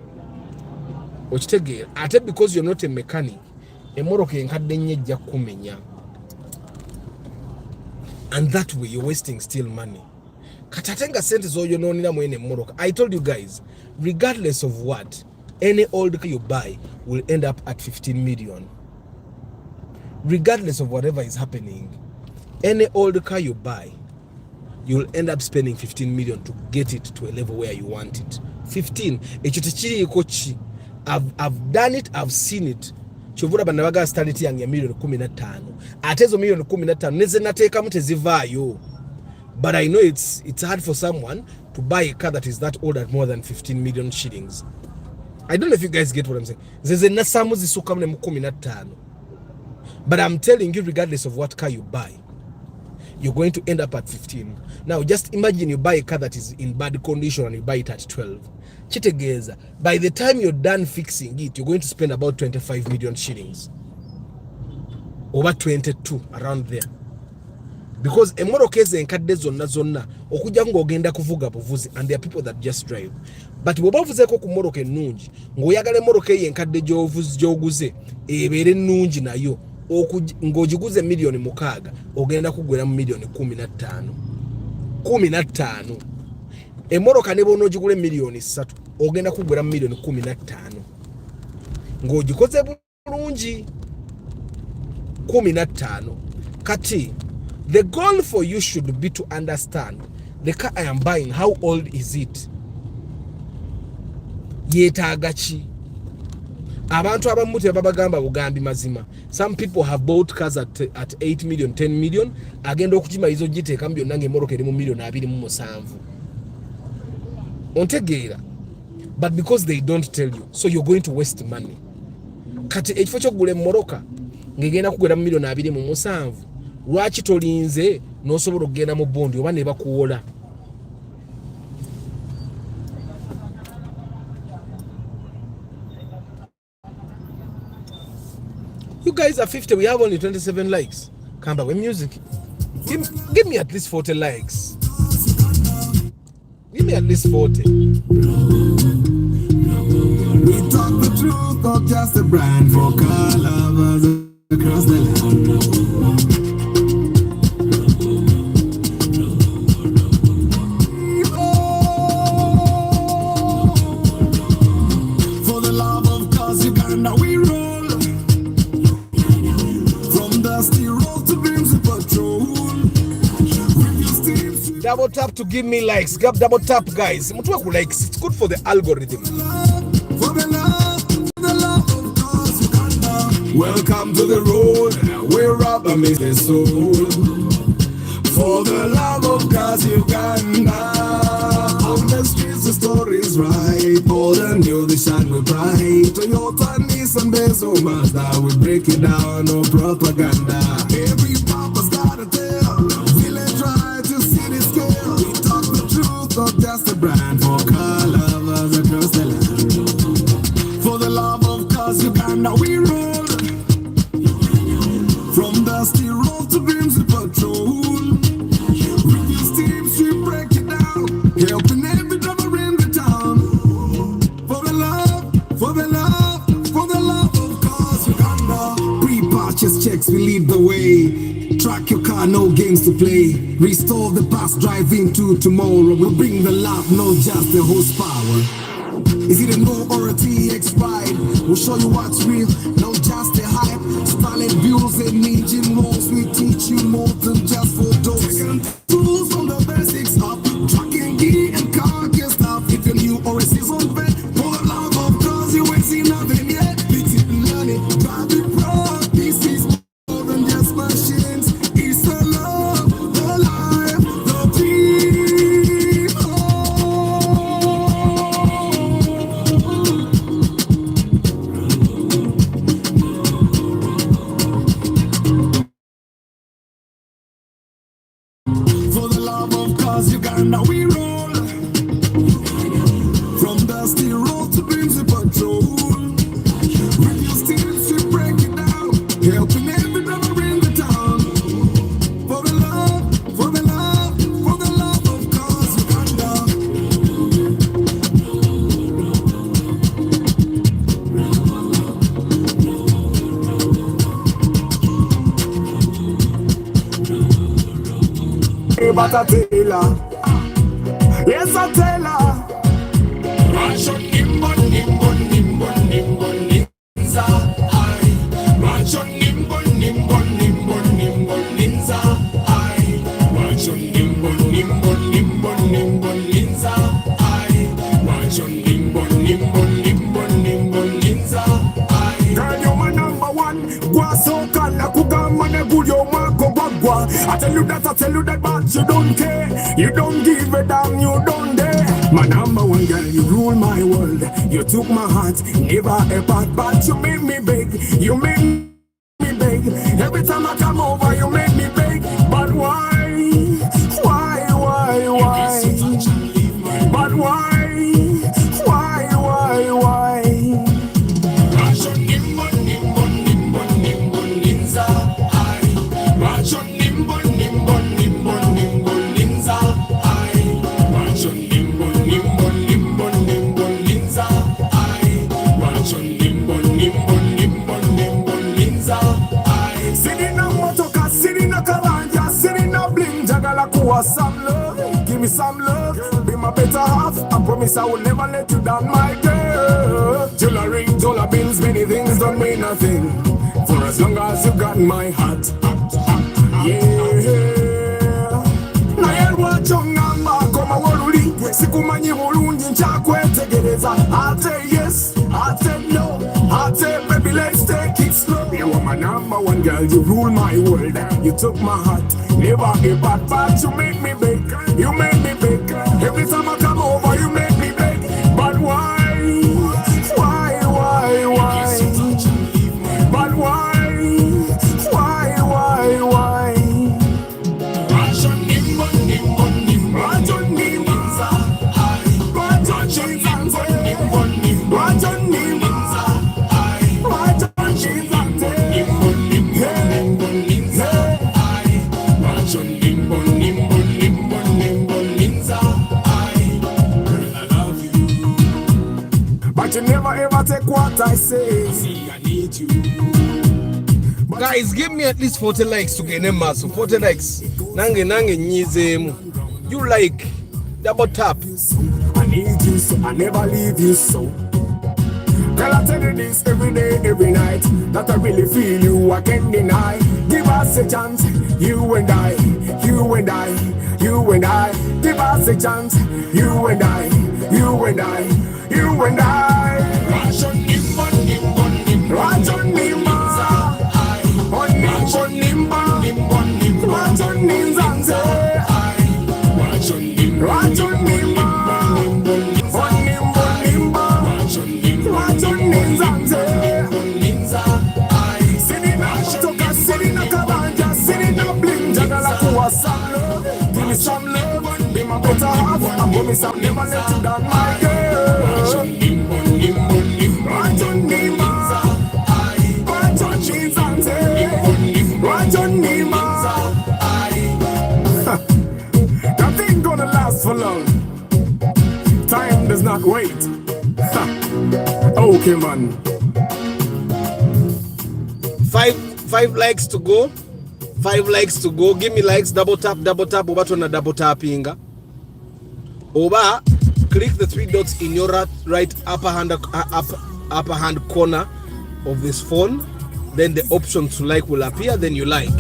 Okitegeera. Ate because you're not a mechanic, emmoroka enkadde nnyo ejja kumenya. And that way you're wasting still money. Katatenga sente zoyo nonina mwene mmoroka. I told you guys, regardless of what, any old car you buy will end up at 15 million. Regardless of whatever is happening, any old car you buy, you'll end up spending 15 million to get it to a level where you want it. 15. I've done it, I've seen it. Chovura banabaga standard yange ya milioni 15. Atezo milioni 15 neze nateka mutezivaayo. But I know it's hard for someone to buy a car that is that old at more than 15 million shillings. I don't know if you guys get what I'm saying. But I'm telling you, regardless of what car you buy, you're going to end up at 15. Now, just imagine you buy a car that is in bad condition and you buy it at 12. Chitegeza, by the time you're done fixing it, you're going to spend about 25 million shillings. Over 22, around there. Because emmoroka ezo enkadde zonna okujja ng'ogenda kuvuga buvuzi, and there are people that just drive. But bw'oba ovuzeeko ku mmoroka ennungi ng'oyagala emmoroka eyo enkadde gy'oguze ebeere ennungi nayo ng'ogiguze milioni 6 ogenda kugwera mu milioni 15. Emmoroka ne bw'onoogigula milioni 3 ogenda kugwera mu milioni 15 ng'ogikoze bulungi 15. Kati the goal for you should be to understand the car I am buying, how old is it? Yetagachi. Abantu abamu tebabagamba bugambi mazima. Some people have bought cars at 8 million, 10 million. Agenda okukima izo giteeka mu byonna ng'emmoroka eri mu milioni 27. Ontegeera. But because they don't tell you, so you're going to waste money. Kati ekifo ky'okugula emmoroka ng'egenda kugula mu milioni 27. Lwaki tolinze n'osobola okugenda mu bondi oba ne bakuwola? You guys are 50, we have only 27 likes. Kamba with music. Give me at least 40 likes. Give me at least 40. not just a brand for car lovers across the land. For the love of cars, Uganda we roll. From dusty road to dreams of patrol. Double tap to give me likes. Double tap, guys. Likes. It's good for the algorithm. For the love of cars, Uganda. Welcome to the road where rubber meets the soul. For the love of cars, Uganda. On the streets the story's right. Old and new, they shine with pride. Toyota, Nissan, Benzo, Mazda, we break it down, no propaganda. Every papa's got a tale. Village right to city scale. We talk the truth, not just a brand for car lovers across the land. For the love of cars, Uganda, we roll. From dusty road to dreams we patrol. Reviews teams, we break it down. Helping every driver in the town. For the love, for the love, for the love of cars, Uganda. Pre-purchase checks, we lead the way. Track your car, no games to play. Restore the past, drive into tomorrow. We'll bring the love, not just the horsepower. Is it a no or a TX ride? We'll show you what's real, not just a hype. Styling views and engine rolls. We teach you more than just photos. Taking tools from the basics up. Tracking gear and car gear stuff. If you're new or a seasoned vet, for the love of cars, you ain't seen nothing yet. Fix it and learn it, drive it proud. This is more than just machines. It's the love, the life, the people. For the love of cars, Uganda, we roll. From dusty road to dreams we patrol. Reviews teams, we break it down. Helping every driver in the town. For the love, for the love, for the love of cars, Uganda. But I tell her, yes I tell her. Rancho nimbo nimbo nimbo nimbo ninza ai. Rancho nimbo nimbo nimbo nimbo ninza ai. Rancho nimbo nimbo nimbo nimbo ninza ai. Rancho nimbo nimbo nimbo nimbo ninza ai. Girl, you're my number one. Guasoka na kugamba ne guyo mako bagwa. I tell you that, but you don't care. You don't give a damn, you don't dare. My number one girl, you rule my world. You took my heart, never a part, but you made me beg. You made me beg. Every time I come over, you make me beg. But why? Why? But why? Some love, give me some love. Be my better half. I promise I will never let you down, my girl. Jewelry, dollar bills, many things don't mean nothing. For as long as you got my heart. Yeah. Naye lwachongamba koma woluli. Sikumanyi bulungi nchakwetegereza. I say yes, I say no, I say baby let's take it slow. You are my number one girl, you rule my world. You took my heart, never a bad part. You make me beg, you make me beg. Every time I come over, you make me beg. But why? But why? you never ever take what I say. See, I need you. Guys, give me at least 40 likes to get a muscle. 40 likes. Nange nyizemu. You like, double tap. I need you so I never leave you so. Girl, I tell you this every day, every night, that I really feel you, I can't deny. Give us a chance, you and I, you and I, you and I. Give us a chance, you and I, you and I, you and I. Rajon nimba, nimba, nimba. Rajon nimba, nimba, nimba, nimba. Rajon nimba, Rajon nimba, Rajon nimba. Give me some love, be my better half. I'm gonna some never let you down, my girl. Rajon nimba, Rajon nimba, Rajon nimba. That ain't gonna last for long. Time does not wait. Okay, man. Five likes to go. 5 likes to go. Give me likes. Double tap. Oba tuna double tappinga. Oba click the 3 dots in your right upper hand corner of this phone. Then the option to like will appear. Then you like.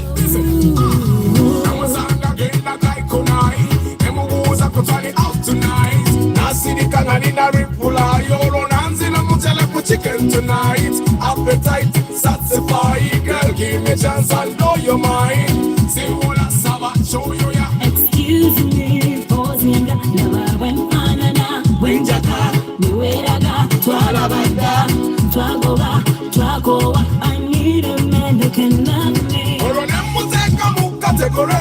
Chicken tonight, appetite satisfy. Girl, give me a chance and blow your mind. Say what I saw, show you ya. Excuse me, posing. Never went banana. When jaka, niweraga, twala banda, twagoa. I need a man who can love me. Oronemu teka mu category.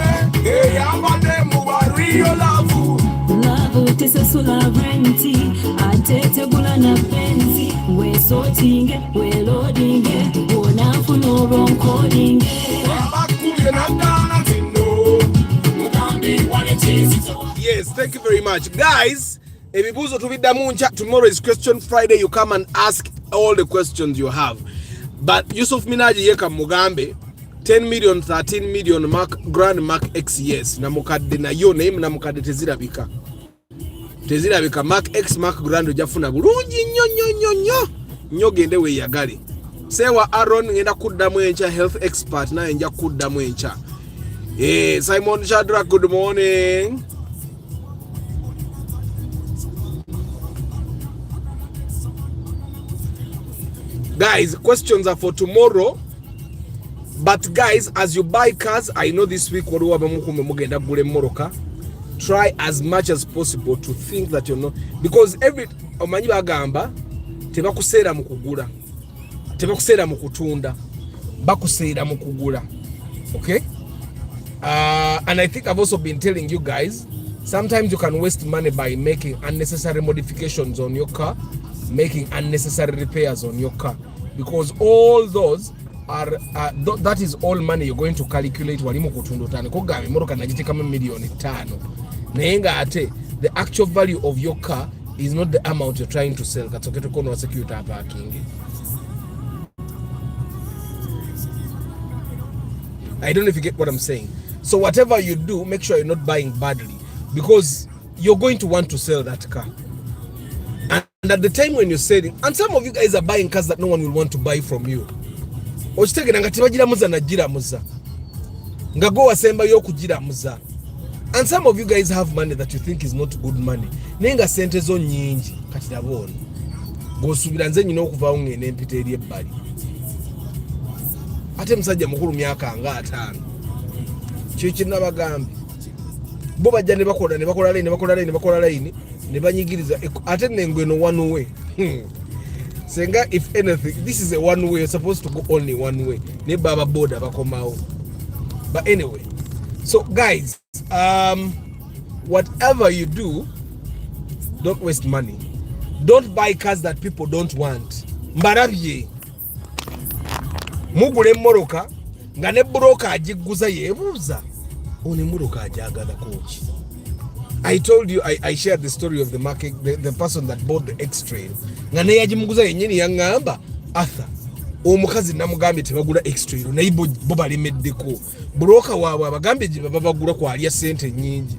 Hey, amade mu wario lavu. Love tisa sovereignty. Atete bula na penzi. We sorting, we loading, wona funo wrong coding. Yes, thank you very much, guys. Tomorrow is Question Friday. You come and ask all the questions you have. But Yusuf Minaji yeka Mugambe 10 million, 13 million Grand Mark X, yes. Na mukade na yo name na mukade tezirabika. Mark X Mark Grand ujafuna bulungi nnyo gende we yagali. Sewa Aaron ngenda kuddamu encha health expert na enja kuddamu encha. Simon Shadrack, good morning. Guys, questions are for tomorrow. But guys, as you buy cars, I know this week mugenda gule moroka. Try as much as possible to think that you're not, because every omanyi bagamba tebakuseera mukugula, tebakuseera mukutunda, bakuseera mukugula. Okay? And I think I've also been telling you guys, sometimes you can waste money by making unnecessary modifications on your car, making unnecessary repairs on your car, because all those are that is all money you're going to calculate walimu kutundu tano kogambe moroka najite kama milioni 5 nenga ate the actual value of your car is not the amount you're trying to sell. That's okay to kono security parking. I don't know if you get what I'm saying. So whatever you do, make sure you're not buying badly, because you're going to want to sell that car. And at the time when you're selling, and some of you guys are buying cars that no one will want to buy from you. Ochitegera ngati bagira muza na gira muza. Ngago wasemba yo kugira muza. And some of you guys have money that you think is not good money. Nenga sente zo nyingi kati dabona. Go subira nze nyina okuva ungene empite eri ebbali. Ate musajja mukulu myaka nga 5. Chichi nabagambi. Bo bajja ne bakola line ne banyigiriza ate nengwe no one way. Senga, if anything, this is a one way. You're supposed to go only one way. Ne baba boda bakomao. But anyway, so guys, whatever you do, don't waste money. Don't buy cars that people don't want. Mbarabye mugule moroka ngane broka ajiguza yebuza one moroka ajagala kochi I told you I shared the story of the market, the person that bought the X-Trail. Nga naye yagimuguza yennyini yaŋŋamba Arthur omukazi namugambye tebagula X-Trail naye bo balemeddeko broka waabwe abagambye gye baba bagula kwalya ssente nnyingi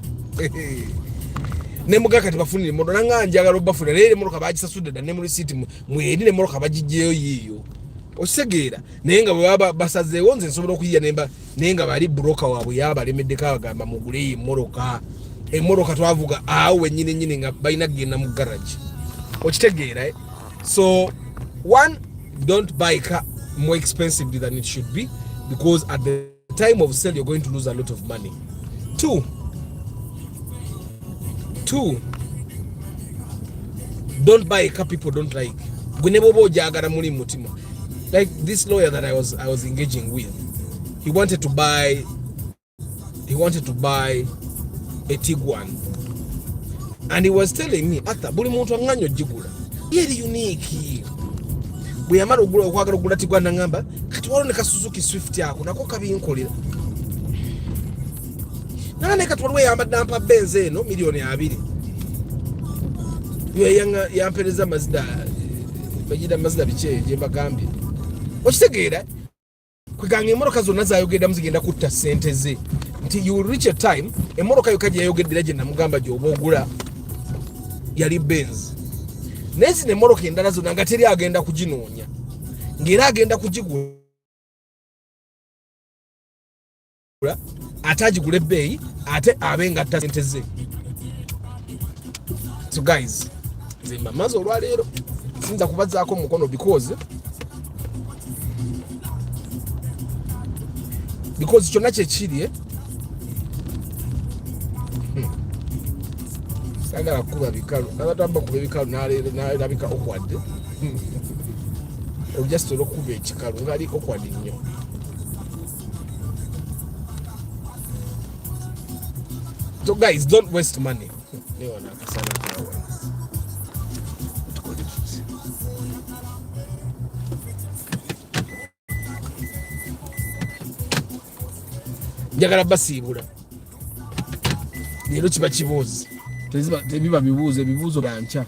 ne mugaka tebafunire emmotoka nanga njagala obafunira leero emmotoka bagisasudde dda ne mu risiiti mweri ne emmotoka bagiggyeyo yiiyo okitegeera naye nga bwe baba basazeewo nze nsobola okuyiya naye nga bali broka waabwe yabalemeddeko abagamba muguleyo emmotoka twavuga awo wennyini nga balina kugenda mu garage okitegeera so one, don't buy a car more expensive than it should be because at the time of sale you're going to lose a lot of money. Two, don't buy a car people don't like. Like this lawyer that I was engaging with, he wanted to buy a Tiguan, and he was telling me, Ata, buli muntu anganyo jigula. Yeri unique. Bwe yamala okwagala okugula Tiguan nangamba kati waloneka Suzuki Swift yako nako kabinkolera. Nane kati waliwo yambadde ampa Benz eno $2,200,000. Yo yampereza Mazda bagida Mazda biche gye bagambye. Okitegeera kweganga emmotoka zonna zayogeddamu zigenda kutta ssente ze nti you will reach a time emmotoka yo kajja yayogeddera gye namugamba gy'oba ogula yali Benz naye zino emmotoka endala zonna nga teri agenda kuginoonya ng'era agenda kugigula ate agigula ebbeeyi ate abe ngatta ssente ze. So guys nze mamaze olwaleero sinza kubazaako mukono because kyonna kyekiri sagala kuba bikalu nabatamba kuba ebikalu nalabika okwadde just olwokuba ekikalu ngaali okwadde nnyo. So guys, don't waste money. Njagala basiibula leero kiba kibuuzi tebiba bibuuzo ebibuuzo bya nkya.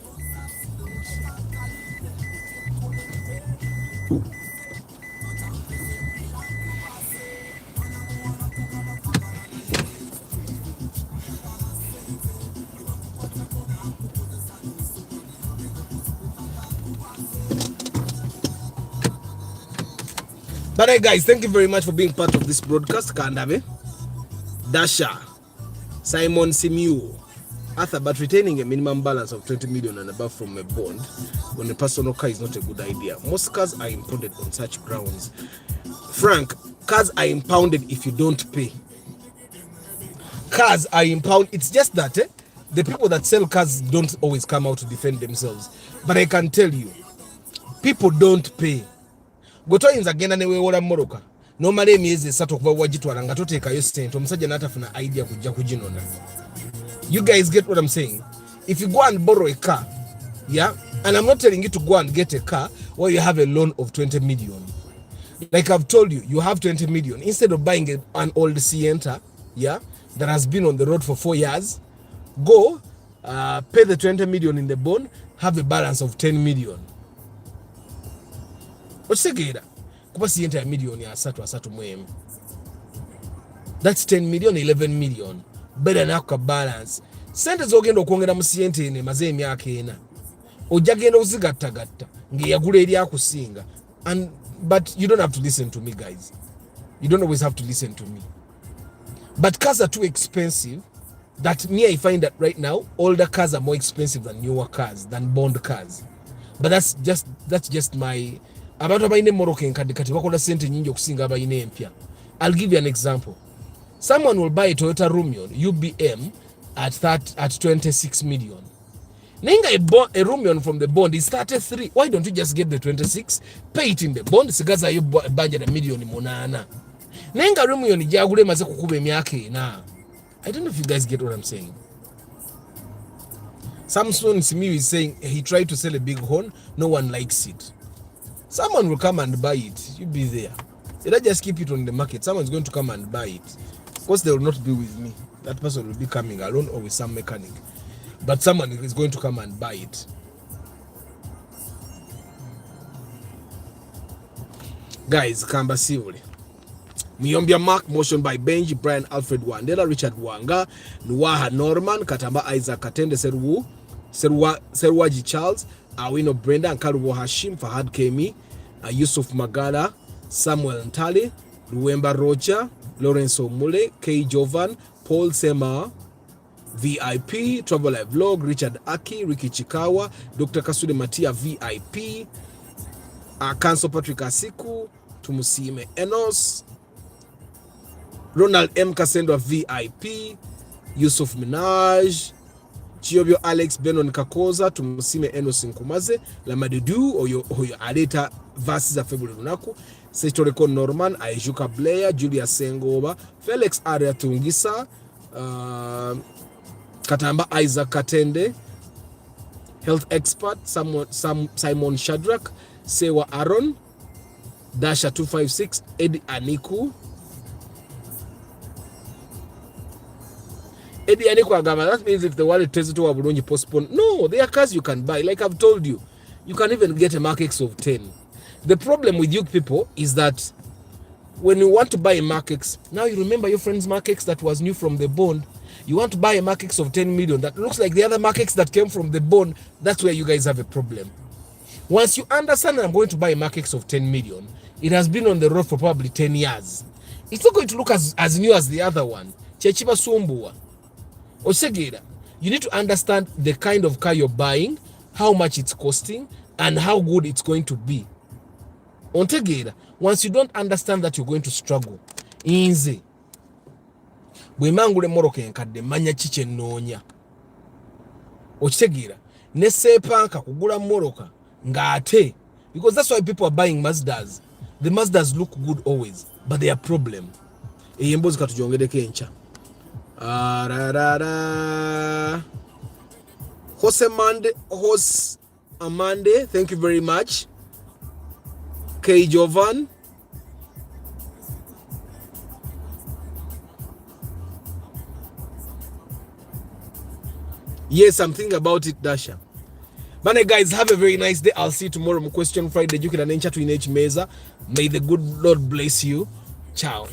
But hey guys, thank you very much for being part of this broadcast. Kandabe, Dasha, Simon Simu, Arthur, but retaining a minimum balance of 20 million and above from a bond on a personal car is not a good idea. Most cars are impounded on such grounds. Frank, cars are impounded if you don't pay. Cars are impounded. It's just that the people that sell cars don't always come out to defend themselves. But I can tell you, people don't pay. Gotoyinza agenda neweewola mmoloka nomala emyezi 3 okuva wagitwala nga toteekayo ssente omusajja n'atafuna idea kujja kuginona. You guys get what I'm saying? If you go and borrow a car, yeah, and I'm not telling you to go and get a car where you have a loan of 20 million. Like I've told you, you have 20 million. Instead of buying an old Sienta, yeah, that has been on the road for 4 years, go pay the 20 million in the bond, have a balance of 10 million. Okisegeera kuba Sienta ya million ya 3 mwemu. That's 10 million, 11 million. Better nako balance. Sente zogenda okwongera mu Sienta ene maze emyaka 4. Ojja genda ozigattagatta ng'eyagula eri akusinga. But you don't have to listen to me, guys. You don't always have to listen to me. But cars are too expensive. That me, I find that right now, older cars are more expensive than newer cars, than bond cars. But that's just my. Abantu abayine Moroccan kati bakola sente nyingi okusinga abayine empya. I'll give you an example. Someone will buy a Toyota Rumion UBM at 26 million. Nenga a Rumion from the bond is 33. Why don't you just get the 26, pay it in the bond, sigaza yo budget $1 million 8. Nenga Rumion jagule maze kukuba emyaka 4. I don't know if you guys get what I'm saying. Samson Simiyu is saying he tried to sell a big horn, no one likes it. Someone will come and buy it. You be there. Did I just keep it on the market? Someone's going to come and buy it. Of course, they will not be with me. that person will be coming alone or with some mechanic, but someone is going to come and buy it. Guys, Kamba Sivuli. Miyombia Mark, motion by Benji, Brian Alfred Wandela, Richard Wanga, Nuwaha Norman, Katamba Isaac Katende Serwaji Charles, Awino Brenda, and Karubo Hashim, Fahad Kemi, Yusuf Magala, Samuel Ntali, Luemba Roger, Lorenzo Mule, K. Jovan, Paul Sema, VIP, Travel Live Vlog, Richard Aki, Ricky Chikawa, Dr. Kasude Matia, VIP, Council Patrick Asiku, Tumusime Enos, Ronald M. Kasendwa, VIP, Yusuf Minaj, Chiobyo Alex, Benon Kakoza, Tumusime Enos Nkumaze, Lamadudu, Oyo Aleta Verses of February Lunaku, Setoreko Norman, Aijuka Blair, Julia Sengoba, Felix Aria Tungisa, Katamba Isaac Katende, Health Expert, Simon Shadrack, Sewa Aaron, Dasha 256, Eddie Aniku. Eddie Aniku Agama, that means if the wallet tells you to have you postpone. No, there are cars you can buy. Like I've told you, you can even get a Mark X of 10. The problem with you people is that when you want to buy a Mark X, now you remember your friend's Mark X that was new from the bond. You want to buy a Mark X of 10 million that looks like the other Mark X that came from the bond. That's where you guys have a problem. Once you understand that I'm going to buy a Mark X of 10 million, it has been on the road for probably 10 years. It's not going to look as new as the other one. Chechiba Sumbua. Osegeda, you need to understand the kind of car you're buying, how much it's costing, and how good it's going to be. Ontegeda, once you don't understand that, you're going to struggle. Inze. Bwemangule moroke nkadde manya chiche nonya. Osegeda, nesepanka kugula moroka ngate, because that's why people are buying Mazdas. The Mazdas look good always, but they are problem. Eyembozi katujongedeko encha. Jose Amande, thank you very much. K. Jovan. Yes, I'm thinking about it, Dasha. Bane guys, have a very nice day. I'll see you tomorrow on Question Friday. You can answer to in Meza. May the good Lord bless you. Ciao.